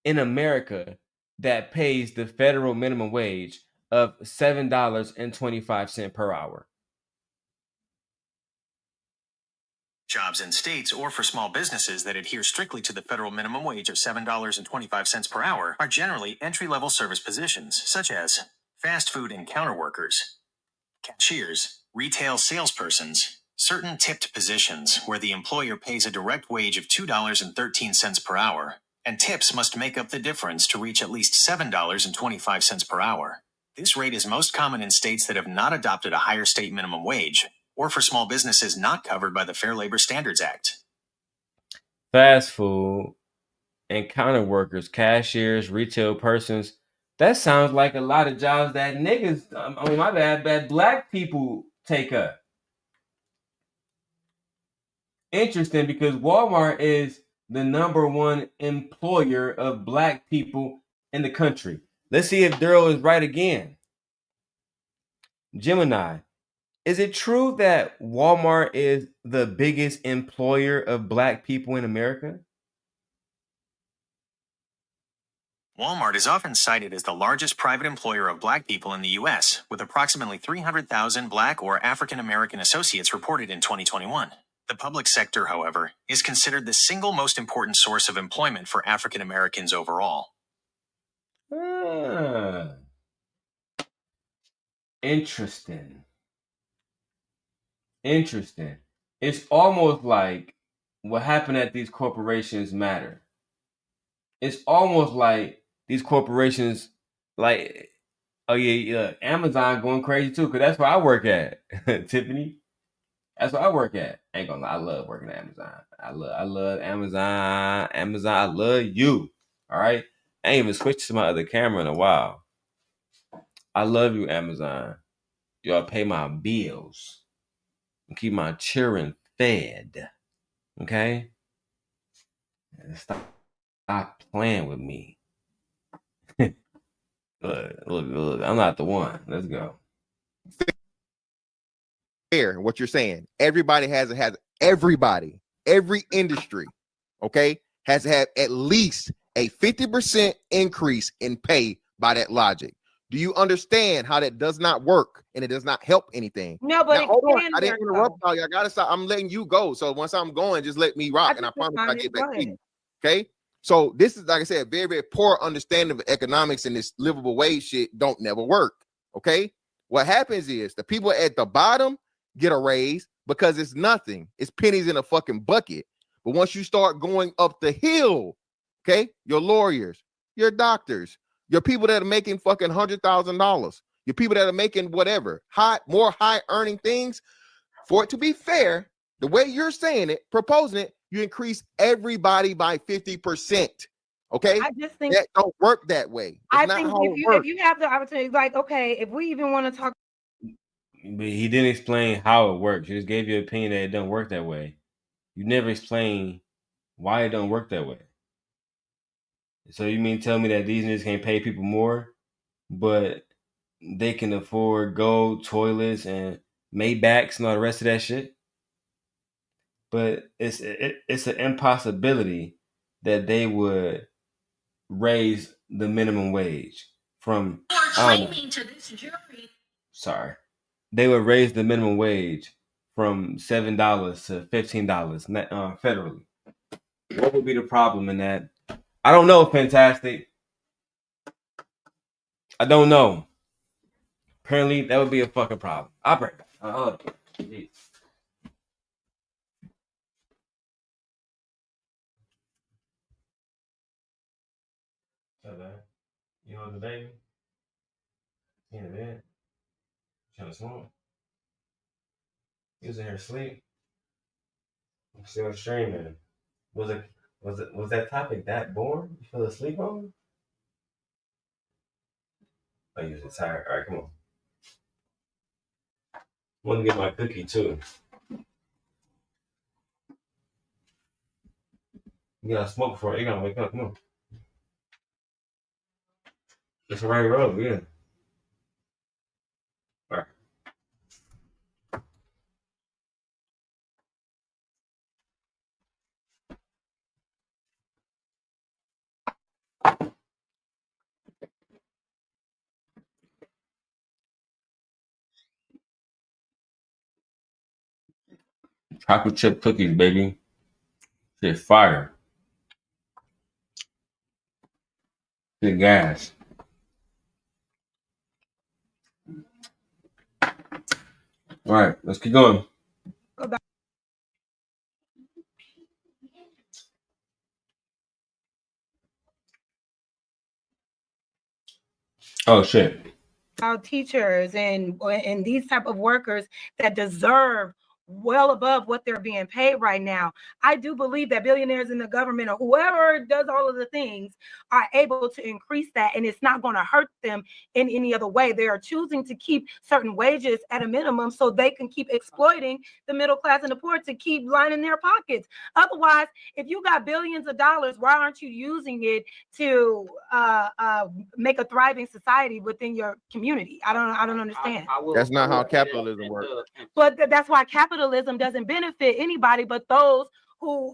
in America that pays the federal minimum wage of $7.25 per hour? Jobs in states or for small businesses that adhere strictly to the federal minimum wage of $7.25 per hour are generally entry-level service positions, such as fast food and counter workers, cashiers, retail salespersons, certain tipped positions where the employer pays a direct wage of $2.13 per hour, and tips must make up the difference to reach at least $7.25 per hour. This rate is most common in states that have not adopted a higher state minimum wage, or for small businesses not covered by the Fair Labor Standards Act. Fast food and counter workers, cashiers, retail persons. That sounds like a lot of jobs that niggas, bad black people take up. Interesting, because Walmart is the #1 employer of black people in the country. Let's see if Darrel is right again. Gemini, is it true that Walmart is the biggest employer of black people in America? Walmart is often cited as the largest private employer of black people in the U.S., with approximately 300,000 black or African American associates reported in 2021. The public sector, however, is considered the single most important source of employment for African Americans overall. Interesting. It's almost like what happened at these corporations matter. It's almost like these corporations, like, Amazon going crazy too, because that's where I work at, Tiffany. That's where I work at. Ain't gonna lie, I love working at Amazon. I love Amazon. Amazon, I love you. All right. I ain't even switched to my other camera in a while. I love you, Amazon. Y'all pay my bills and keep my children fed. Okay? Stop playing with me. Look, I'm not the one. Let's go. Fair, what you're saying. Everybody every industry, okay, has to have at least a 50% increase in pay by that logic. Do you understand how that does not work and it does not help anything? No, but now, hold on. I didn't interrupt y'all. I gotta stop. I'm letting you go. So once I'm going, just let me rock, and I promise I'll get back to you. Okay. So this is, like I said, a very, very poor understanding of economics, and this livable wage shit don't never work. Okay. What happens is the people at the bottom get a raise because it's nothing. It's pennies in a fucking bucket. But once you start going up the hill, okay, your lawyers, your doctors, your people that are making fucking $100,000, your people that are making whatever, more high earning things, for it to be fair, The way you're saying it, proposing it, you increase everybody by 50%. Okay, I just think that don't work that way. I think if you have the opportunity, like, okay, if we even want to talk, but he didn't explain how it works. He just gave you an opinion that it doesn't work that way. You never explain why it don't work that way. So you mean tell me that these niggas can't pay people more, but they can afford gold toilets and Maybachs and all the rest of that shit? But it's an impossibility that they would raise the minimum wage from. Sorry, they would raise the minimum wage from $7 to $15 federally. What would be the problem in that? I don't know, Fantastic. I don't know. Apparently, that would be a fucking problem. I'll break it. Hold on. Jeez. What's up, man? You hold the baby? He in the bed? Trying to smoke? He was in here asleep. I'm still streaming. Was that topic that boring? You fell asleep on? Oh, you just tired. All right, come on. I want to get my cookie too. You gotta smoke before you gotta wake up. Come on. It's a right road, yeah. All right. Chocolate chip cookies, baby. Shit fire. Shit gas. All right, let's keep going. Oh shit. about teachers and these type of workers that deserve well above what they're being paid right now. I do believe that billionaires in the government or whoever does all of the things are able to increase that, and it's not going to hurt them in any other way. They are choosing to keep certain wages at a minimum so they can keep exploiting the middle class and the poor to keep lining their pockets. Otherwise, if you got billions of dollars, why aren't you using it to make a thriving society within your community? I don't understand. That's not how capitalism works. But that's why capitalism doesn't benefit anybody but those who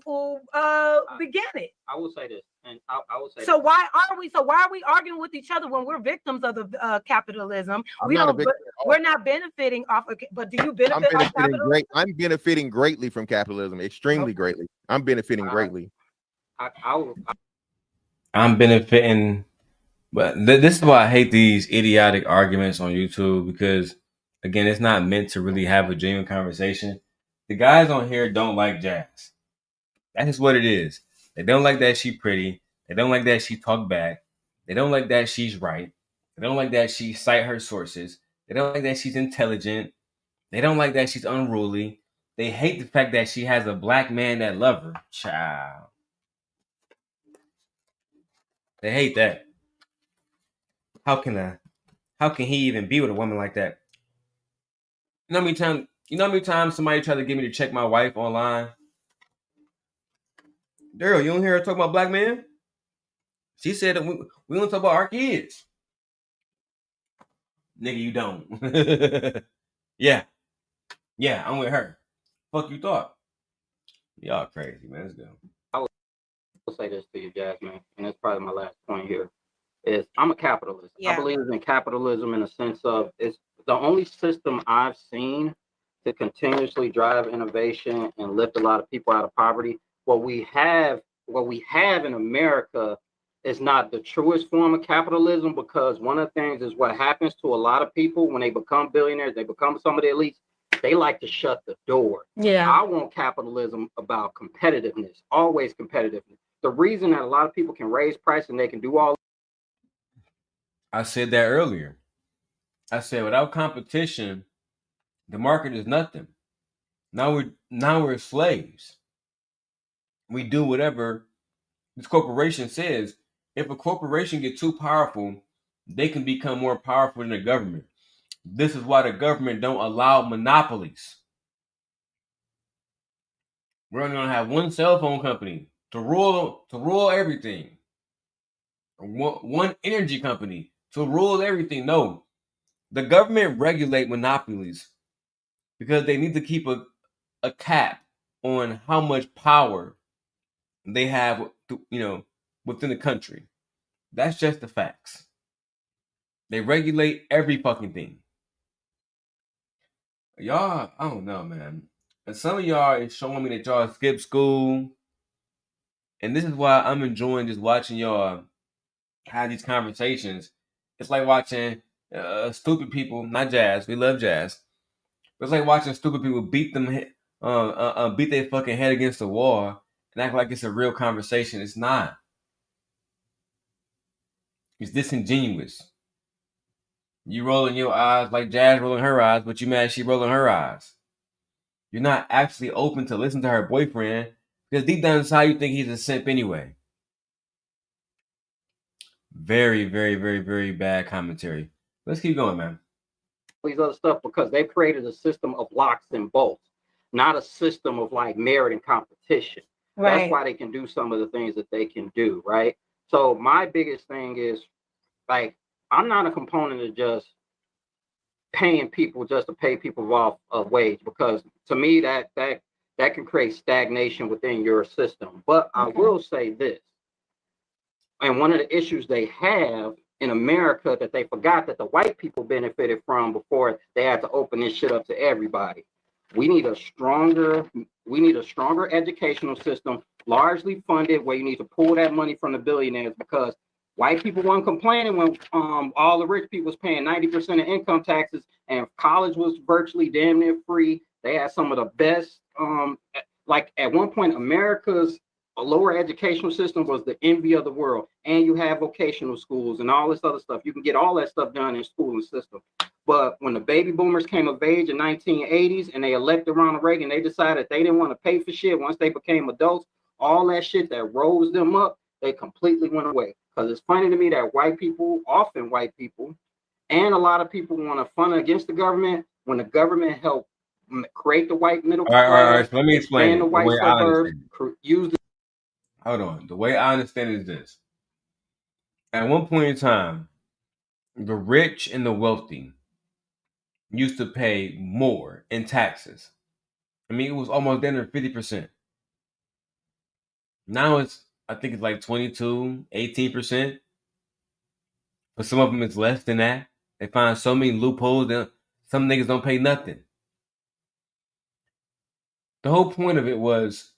began it. I will say this, and I will say. So why are we arguing with each other when we're victims of the capitalism? We're not benefiting off of. But do you benefit off capitalism? I'm benefiting greatly from capitalism, extremely greatly. I'm benefiting greatly. I'm benefiting, but this is why I hate these idiotic arguments on YouTube, because again, it's not meant to really have a genuine conversation. The guys on here don't like Jas. That is what it is. They don't like that she pretty. They don't like that she talk back. They don't like that she's right. They don't like that she cite her sources. They don't like that she's intelligent. They don't like that she's unruly. They hate the fact that she has a black man that love her. Child. They hate that. How can he even be with a woman like that? You know how many times somebody tried to get me to check my wife online? Darrel, you don't hear her talk about black men? She said that we don't talk about our kids. Nigga, you don't. Yeah, I'm with her. Fuck you thought? Y'all crazy, man. Let's go. I will say this to you, Jasmine, and that's probably my last point here. Is I'm a capitalist. Yeah. I believe in capitalism in the sense of it's the only system I've seen to continuously drive innovation and lift a lot of people out of poverty. What we have in America is not the truest form of capitalism, because one of the things is what happens to a lot of people when they become billionaires, they become some of the elites, they like to shut the door. Yeah. I want capitalism about competitiveness, always competitiveness. The reason that a lot of people can raise price and they can do all. I said that earlier. I said without competition, the market is nothing. Now we're slaves. We do whatever this corporation says. If a corporation gets too powerful, they can become more powerful than the government. This is why the government don't allow monopolies. We're only gonna have one cell phone company to rule everything. One energy company to rule everything. No, the government regulate monopolies because they need to keep a cap on how much power they have, within the country. That's just the facts. They regulate every fucking thing. Y'all, I don't know, man. And some of y'all is showing me that y'all skip school. And this is why I'm enjoying just watching y'all have these conversations. It's like watching stupid people, not Jazz. We love Jazz. But it's like watching stupid people beat their fucking head against the wall and act like it's a real conversation. It's not. It's disingenuous. You rolling your eyes like Jazz rolling her eyes, but you mad she rolling her eyes. You're not actually open to listen to her boyfriend because deep down inside you think he's a simp anyway. Very, very, very, very bad commentary. Let's keep going, man. These other stuff because they've created a system of locks and bolts, not a system of like merit and competition. Right. That's why they can do some of the things that they can do, right? So my biggest thing is like I'm not a component of just paying people just to pay people off a wage because to me that can create stagnation within your system. But I will say this, and one of the issues they have in America that they forgot that the white people benefited from before they had to open this shit up to everybody. We need a stronger educational system, largely funded, where you need to pull that money from the billionaires because white people weren't complaining when all the rich people was paying 90% of income taxes and college was virtually damn near free. They had some of the best, like at one point, America's lower educational system was the envy of the world. And you have vocational schools and all this other stuff. You can get all that stuff done in school and system. But when the baby boomers came of age in 1980s and they elected Ronald Reagan, they decided they didn't want to pay for shit once they became adults. All that shit that rose them up, they completely went away. Because it's funny to me that white people, and a lot of people want to fund against the government when the government helped create the white middle class. All right. So let me explain the white suburbs, use Hold on. The way I understand it is this. At one point in time, the rich and the wealthy used to pay more in taxes. I mean, it was almost down to 50%. Now I think it's like 22, 18%. But some of them it's less than that. They find so many loopholes that some niggas don't pay nothing. The whole point of it was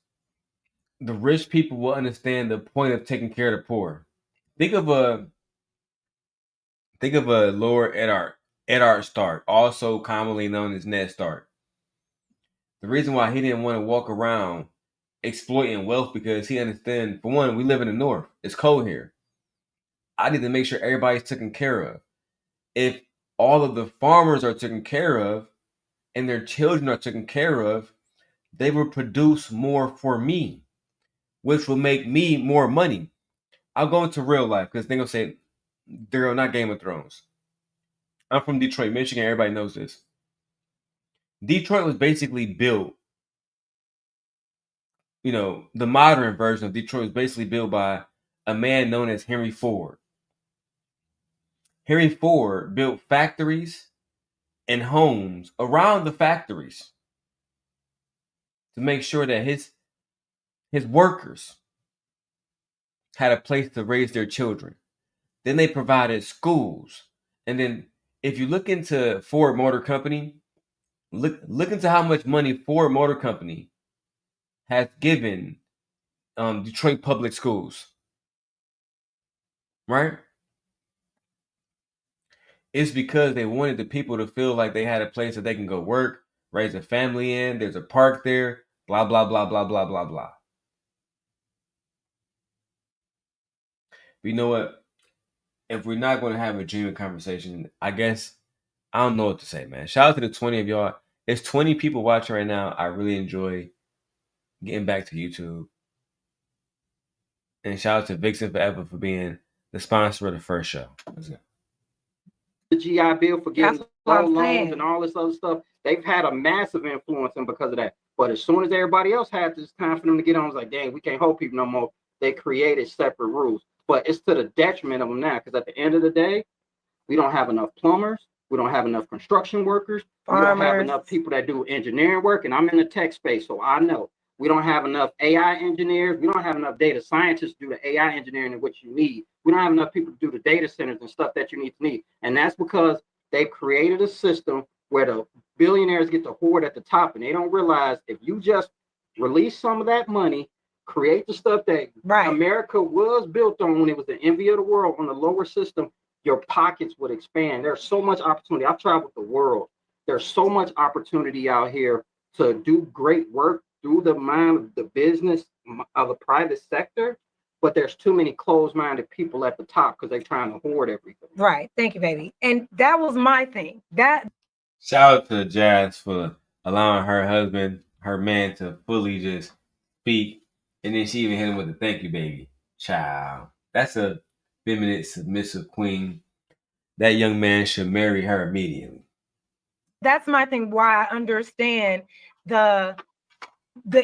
the rich people will understand the point of taking care of the poor. Think of a Lord Ed Stark, also commonly known as Ned Stark. The reason why he didn't want to walk around exploiting wealth because he understands, for one, we live in the North. It's cold here. I need to make sure everybody's taken care of. If all of the farmers are taken care of and their children are taken care of, they will produce more for me, which will make me more money. I'll go into real life because they're going to say, Darrel, not Game of Thrones. I'm from Detroit, Michigan. Everybody knows this. Detroit was basically built, the modern version of Detroit was basically built by a man known as Henry Ford. Henry Ford built factories and homes around the factories to make sure that his workers had a place to raise their children. Then they provided schools. And then if you look into Ford Motor Company, look into how much money Ford Motor Company has given Detroit public schools. Right? It's because they wanted the people to feel like they had a place that they can go work, raise a family in, there's a park there, blah, blah, blah, blah, blah, blah, blah. But you know what? If we're not going to have a genuine conversation, I guess I don't know what to say, man. Shout out to the 20 of y'all It's 20 people watching right now. I really enjoy getting back to YouTube. And shout out to Vixen Forever for being the sponsor of the first show. The GI Bill for getting loans and all this other stuff. They've had a massive influence and because of that. But as soon as everybody else had this time for them to get on, it's like, dang, we can't hold people no more. They created separate rules. But it's to the detriment of them now, because at the end of the day, we don't have enough plumbers. We don't have enough construction workers. We don't have enough people that do engineering work. And I'm in the tech space, so I know. We don't have enough AI engineers. We don't have enough data scientists to do the AI engineering in which you need. We don't have enough people to do the data centers and stuff that you need. And that's because they've created a system where the billionaires get to hoard at the top, and they don't realize if you just release some of that money, create the stuff that America was built on when it was the envy of the world on the lower system, your pockets would expand. There's so much opportunity. I've traveled the world. There's so much opportunity out here to do great work through the mind of the business of the private sector, but there's too many closed-minded people at the top because they're trying to hoard everything. Right. Thank you, baby. And that was my thing. Shout out to Jas for allowing her husband, her man, to fully just speak, and then she even hit him with a thank you, baby. Child. That's a feminine, submissive queen. That young man should marry her immediately. That's my thing, why I understand the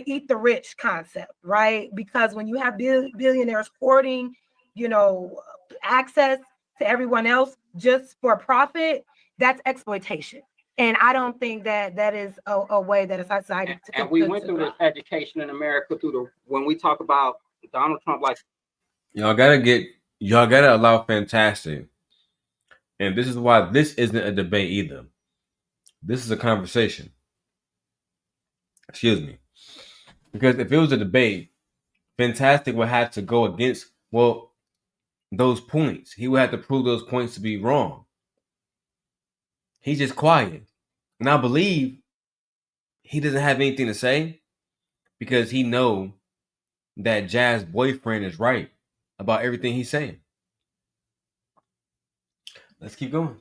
eat the rich concept, right? Because when you have billionaires hoarding, access to everyone else just for profit, that's exploitation. And I don't think that is a way that a society. And we went through this education in America when we talk about Donald Trump, like y'all gotta allow fantastic. And this is why this isn't a debate either. This is a conversation. Excuse me. Because if it was a debate, Fantastic would have to go against, those points. He would have to prove those points to be wrong. He's just quiet. And I believe he doesn't have anything to say because he knows that Jas' boyfriend is right about everything he's saying. Let's keep going.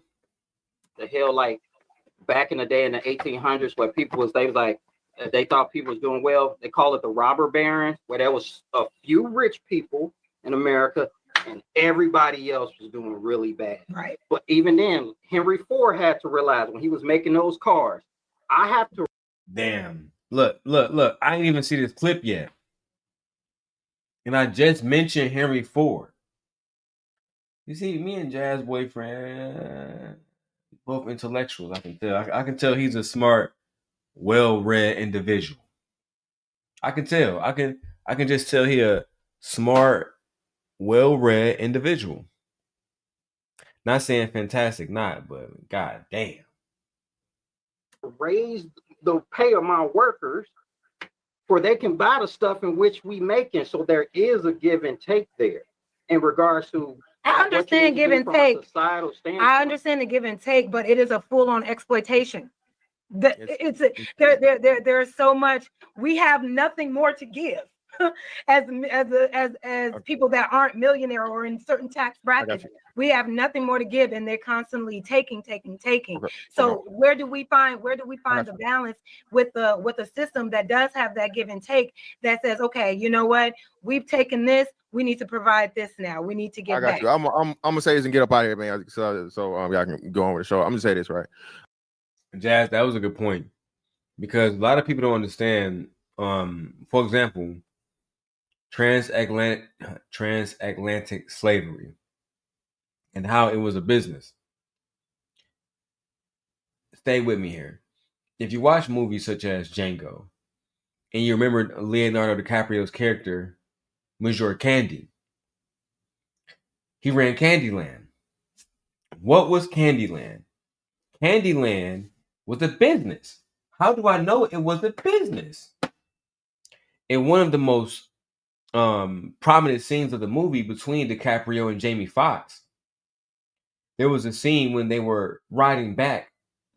The hell, like back in the day in the 1800s, where they thought people was doing well. They call it the robber baron, where there was a few rich people in America and everybody else was doing really bad. Right. But even then, Henry Ford had to realize when he was making those cars, I have to. Damn. Look. I ain't even see this clip yet. And I just mentioned Henry Ford. You see, me and Jas' boyfriend, both intellectuals, I can tell. I can tell he's a smart, well-read individual. I can tell. I can just tell he a smart, well-read individual. Not saying fantastic, but god damn. Raise the pay of my workers for they can buy the stuff in which we making. So there is a give and take there in regards to. I understand give and take. I understand the give and take, but it is a full-on exploitation. There's so much. We have nothing more to give as people that aren't millionaire or in certain tax brackets. We have nothing more to give, and they're constantly taking. So where do we find the balance with the system that does have that give and take, that says, okay, you know what, we've taken this, we need to provide this now. We need to get back. I'm gonna say this and get up out of here, man. So y'all can go on with the show. I'm gonna say this, right? Jas, that was a good point, because a lot of people don't understand. For example, transatlantic slavery and how it was a business. Stay with me here. If you watch movies such as Django, and you remember Leonardo DiCaprio's character, Monsieur Candy, he ran Candyland. What was Candyland? Candyland was a business. How do I know it was a business? In one of the most prominent scenes of the movie between DiCaprio and Jamie Foxx, there was a scene when they were riding back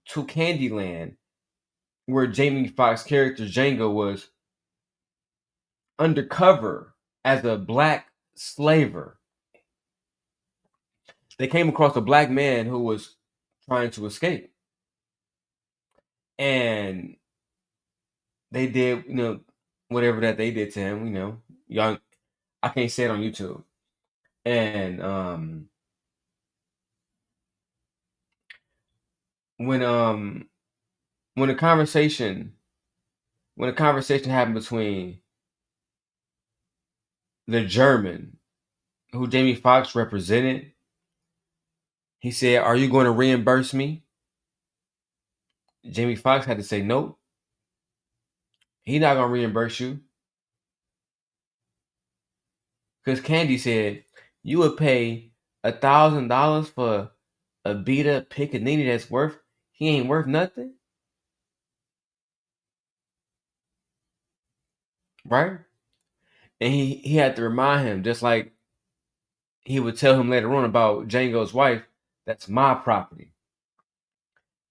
to Candyland where Jamie Foxx's character Django was undercover as a black slaver. They came across a black man who was trying to escape. And they did, whatever that they did to him, y'all, I can't say it on YouTube. And when a conversation happened between the German who Jamie Foxx represented, he said, "Are you going to reimburse me?" Jamie Foxx had to say, "Nope. He's not going to reimburse you." Because Candy said, "You would pay $1,000 for a beat up pickaninny he ain't worth nothing." Right? And he had to remind him, just like he would tell him later on about Django's wife, "That's my property.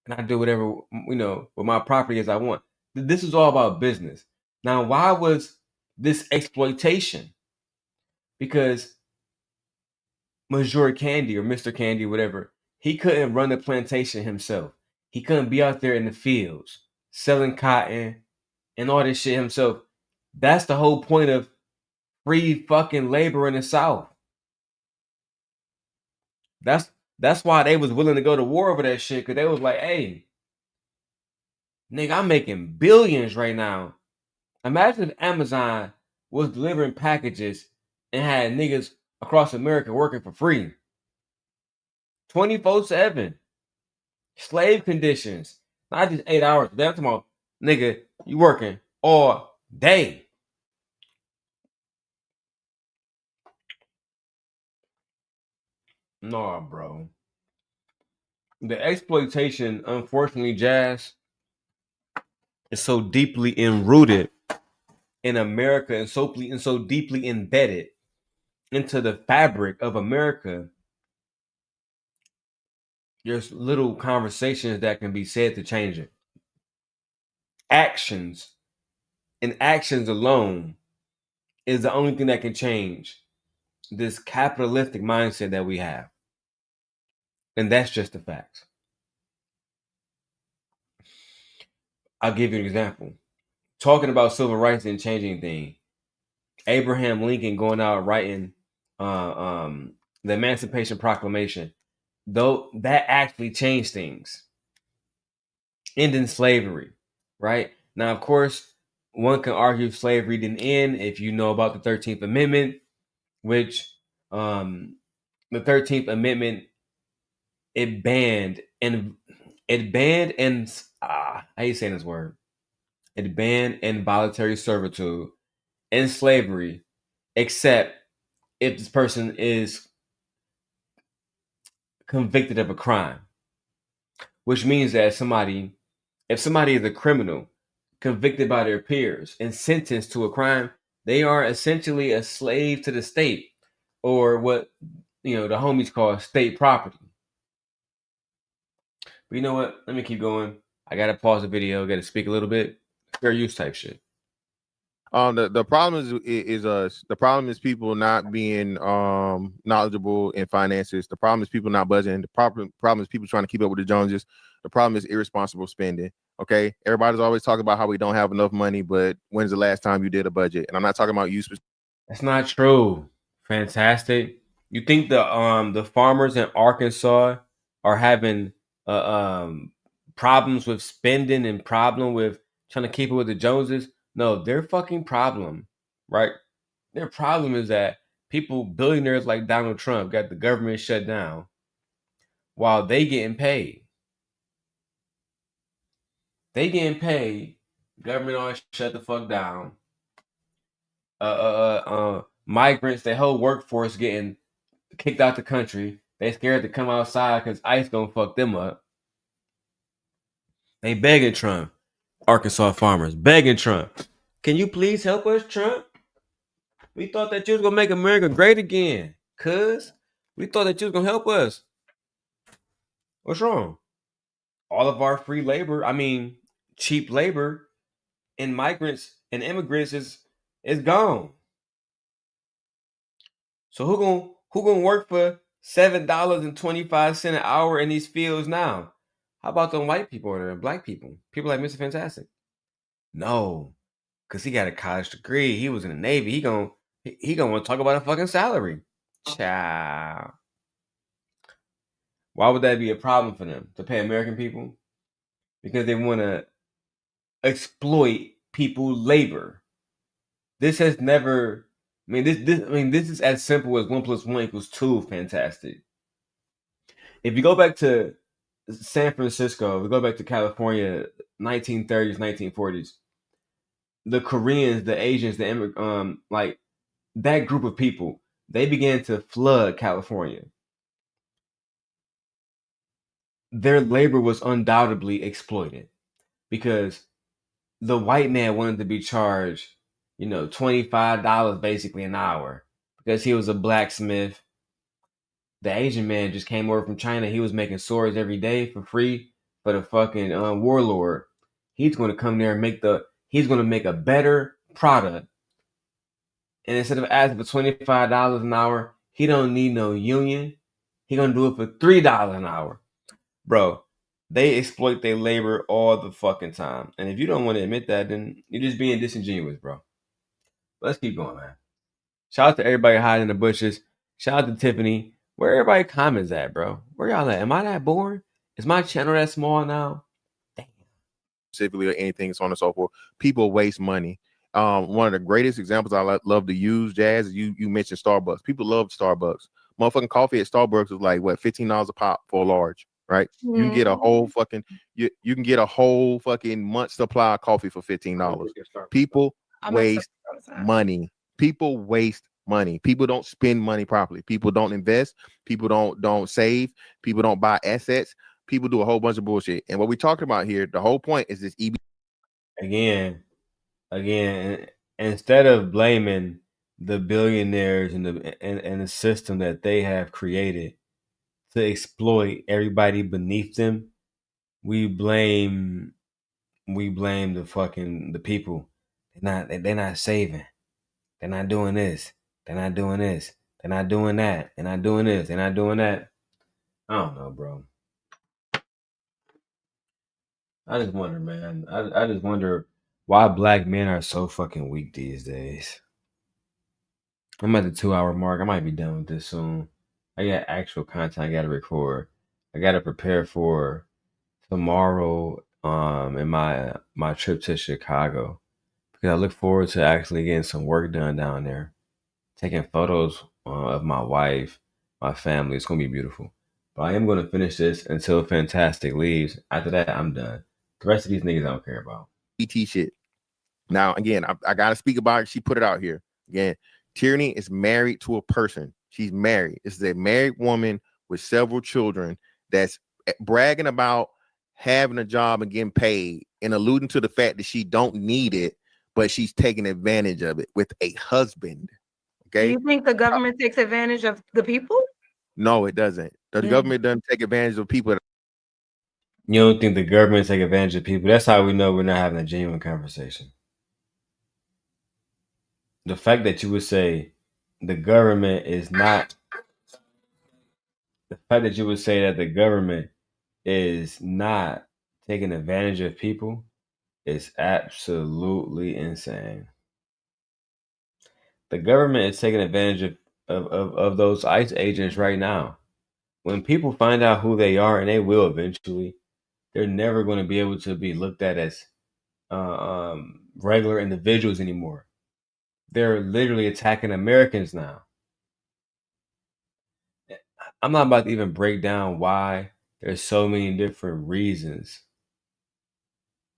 And I do whatever, with my property as I want." This is all about business. Now, why was this exploitation? Because Major Candy or Mr. Candy, whatever, he couldn't run the plantation himself. He couldn't be out there in the fields selling cotton and all this shit himself. That's the whole point of free fucking labor in the South. That's why they was willing to go to war over that shit, because they was like, "Hey, nigga, I'm making billions right now. Imagine if Amazon was delivering packages and had niggas across America working for free. 24/7. Slave conditions. Not just 8 hours. They're talking about, nigga, you working all day." Nah, bro. The exploitation, unfortunately, Jas, is so deeply enrooted in America and so deeply embedded into the fabric of America. There's little conversations that can be said to change it. Actions and actions alone is the only thing that can change this capitalistic mindset that we have. And that's just the facts. I'll give you an example. Talking about civil rights and changing things. Abraham Lincoln going out writing the Emancipation Proclamation, though that actually changed things, ending slavery, right? Now, of course, one can argue slavery didn't end if you know about the 13th Amendment, which the 13th Amendment, it banned I hate saying this word. It banned involuntary servitude and slavery, except if this person is convicted of a crime, which means that if somebody is a criminal convicted by their peers and sentenced to a crime, they are essentially a slave to the state, or what the homies call state property. But you know what? Let me keep going. I gotta pause the video. Gotta speak a little bit. Fair use type shit. The problem is people not being knowledgeable in finances. The problem is people not budgeting. The problem is people trying to keep up with the Joneses. The problem is irresponsible spending. Okay, everybody's always talking about how we don't have enough money, but when's the last time you did a budget? And I'm not talking about you. That's not true. Fantastic. You think the farmers in Arkansas are having problems with spending and problem with trying to keep it with the Joneses? No, their fucking problem, right? Their problem is that billionaires like Donald Trump, got the government shut down while they getting paid. Government always shut the fuck down. Migrants, their whole workforce getting kicked out the country. They scared to come outside because ICE gonna fuck them up. They begging Trump. Arkansas farmers begging Trump, "Can you please help us, Trump? We thought that you was gonna make America great again. Cuz we thought that you was gonna help us. What's wrong? All of our free labor, cheap labor, and migrants and immigrants is gone. So who gonna work for $7.25 an hour in these fields now? How about them white people or black people? People like Mr. Fantastic. No, because he got a college degree. He was in the Navy. He gonna want to talk about a fucking salary. Child. Why would that be a problem for them to pay American people? Because they want to exploit people's labor. This has never. This is as simple as 1 + 1 = 2. Fantastic. If you go back to San Francisco, we go back to California, 1930s, 1940s. The Koreans, the Asians, like that group of people, they began to flood California. Their labor was undoubtedly exploited because the white man wanted to be charged, $25 basically an hour because he was a blacksmith. The Asian man just came over from China. He was making swords every day for free for the fucking warlord. He's going to come there and he's going to make a better product. And instead of asking for $25 an hour, he don't need no union. He going to do it for $3 an hour. Bro, they exploit their labor all the fucking time. And if you don't want to admit that, then you're just being disingenuous, bro. Let's keep going, man. Shout out to everybody hiding in the bushes. Shout out to Tiffany. Where everybody comments at, bro? Where y'all at? Am I that boring? Is my channel that small now? Damn. Specifically or anything, so on and so forth. People waste money. One of the greatest examples I love to use, Jazz, is you mentioned Starbucks. People love Starbucks. Motherfucking coffee at Starbucks is like what, $15 a pop for a large, right? You can get a whole fucking you can get a whole fucking month supply of coffee for $15. People waste money. People waste money. People don't spend money properly. People don't invest. People don't save. People don't buy assets. People do a whole bunch of bullshit. And what we're talking about here, the whole point is this Again, instead of blaming the billionaires and the system that they have created to exploit everybody beneath them, we blame the people. They're not saving. They're not doing this. They're not doing this. They're not doing that. They're not doing this. They're not doing that. I don't know, bro. I just wonder, man. I just wonder why black men are so fucking weak these days. I'm at the 2-hour mark. I might be done with this soon. I got actual content I gotta record. I gotta prepare for tomorrow in my trip to Chicago. Because I look forward to actually getting some work done down there. Taking photos of my wife, my family. It's going to be beautiful. But I am going to finish this until Fantastic leaves. After that, I'm done. The rest of these niggas I don't care about. ET shit. Now, again, I got to speak about it. She put it out here. Again, Tierney is married to a person. She's married. This is a married woman with several children that's bragging about having a job and getting paid and alluding to the fact that she don't need it, but she's taking advantage of it with a husband. Okay. Do you think the government takes advantage of the people? No, it doesn't. The government doesn't take advantage of people. You don't think the government take advantage of people? That's how we know we're not having a genuine conversation. The fact that you would say the government is not, the fact that you would say that the government is not taking advantage of people is absolutely insane. The government is taking advantage of those ICE agents right now. When people find out who they are, and they will eventually, they're never going to be able to be looked at as regular individuals anymore. They're literally attacking Americans now. I'm not about to even break down why there's so many different reasons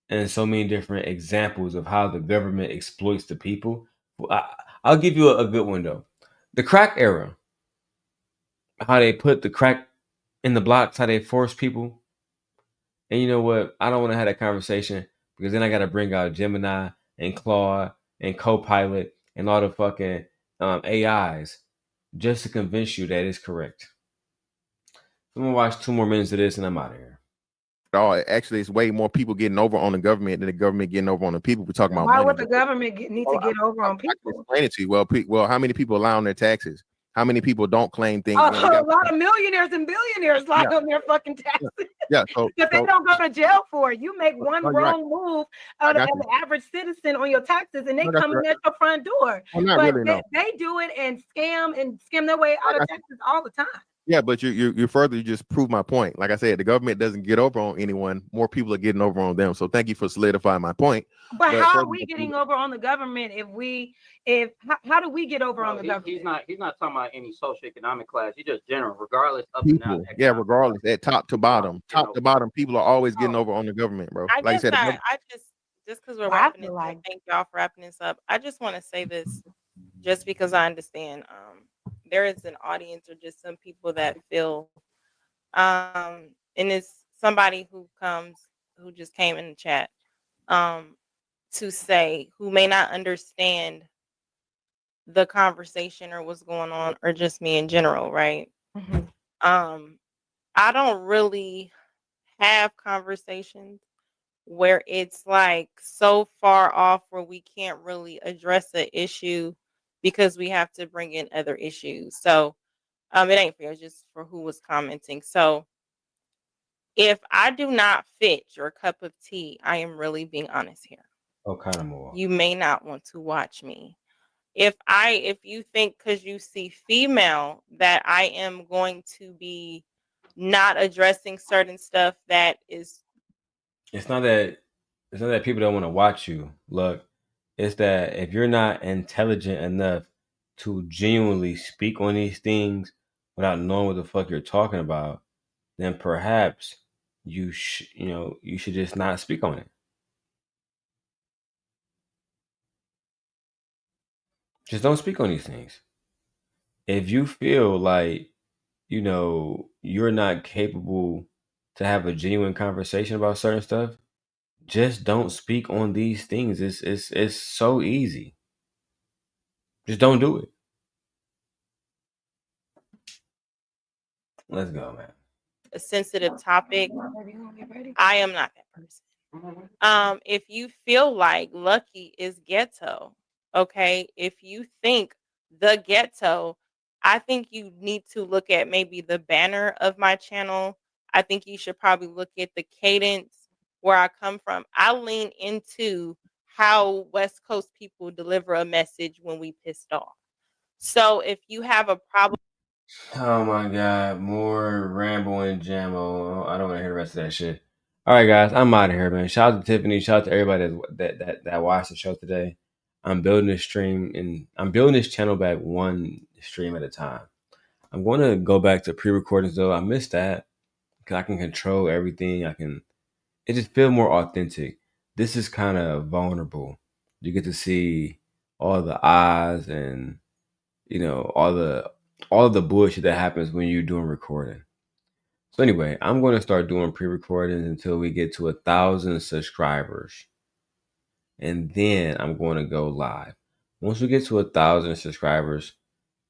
and so many different examples of how the government exploits the people. I'll give you a good one though. The crack era, how they put the crack in the blocks, how they force people. And you know what? I don't want to have that conversation because then I got to bring out Gemini and Claude and Copilot and all the fucking AIs just to convince you that it's correct. I'm going to watch 2 more minutes of this and I'm out of here. Oh, actually, it's way more people getting over on the government than the government getting over on the people. We're talking about Why money. would the government need to get over on people? I can explain it to you. Well, how many people allow on their taxes? How many people don't claim things? A You know, we got- lot of millionaires and billionaires lie on their fucking taxes. yeah. So, But they don't go to jail for it. You make one you're right. wrong move as an average citizen on your taxes, and they I got come you. in at your front door. Well, not But really, no. they do it and scam their way out of taxes all the time. Yeah, but you further you just proved my point. Like I said, the government doesn't get over on anyone. More people are getting over on them. So thank you for solidifying my point. But how are we getting over on the government how do we get over on the government? He's not talking about any socioeconomic class. He's just general, regardless of people. Yeah, regardless, at top to bottom, people are always getting over on the government, bro. Like I said, just because we're wrapping this up, thank y'all for wrapping this up. I just want to say this, just because I understand there is an audience or just some people that feel and it's somebody who just came in the chat to say, who may not understand the conversation or what's going on, or just me in general, right? Mm-hmm. I don't really have conversations where it's like so far off where we can't really address the issue because we have to bring in other issues. So it ain't fair, just for who was commenting. So if I do not fit your cup of tea, I am really being honest here. Oh, kind of more. You may not want to watch me. If you think because you see female that I am going to be not addressing certain stuff that is. It's not that people don't want to watch you. Look, it's that if you're not intelligent enough to genuinely speak on these things without knowing what the fuck you're talking about, then perhaps you should just not speak on it. Just don't speak on these things. If you feel like, you're not capable to have a genuine conversation about certain stuff, just don't speak on these things. It's so easy. Just don't do it. Let's go, man. A sensitive topic. I am not that person. If you feel like Lucky is ghetto, okay, if you think the ghetto, I think you need to look at maybe the banner of my channel. I think you should probably look at the cadence where I come from. I lean into how West Coast people deliver a message when we pissed off. So if you have a problem. Oh my God, more Rambo and Jammo. I don't want to hear the rest of that shit. All right, guys, I'm out of here, man. Shout out to Tiffany. Shout out to everybody that watched the show today. I'm building this stream and I'm building this channel back one stream at a time. I'm going to go back to pre-recordings though. I missed that because I can control everything. It just feels more authentic. This is kind of vulnerable. You get to see all the eyes and all the bullshit that happens when you're doing recording. So anyway, I'm going to start doing pre-recordings until we get to 1,000 subscribers. And then I'm going to go live. Once we get to 1,000 subscribers,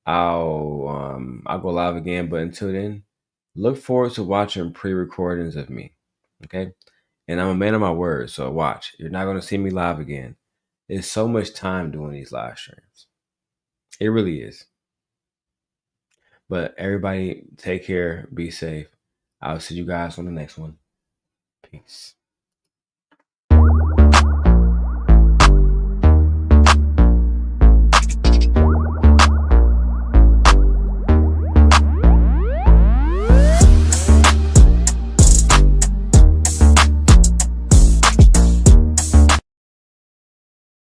I'll go live again. But until then, look forward to watching pre-recordings of me. Okay? And I'm a man of my word, so watch. You're not going to see me live again. It's so much time doing these live streams. It really is. But everybody take care, be safe. I'll see you guys on the next one. Peace.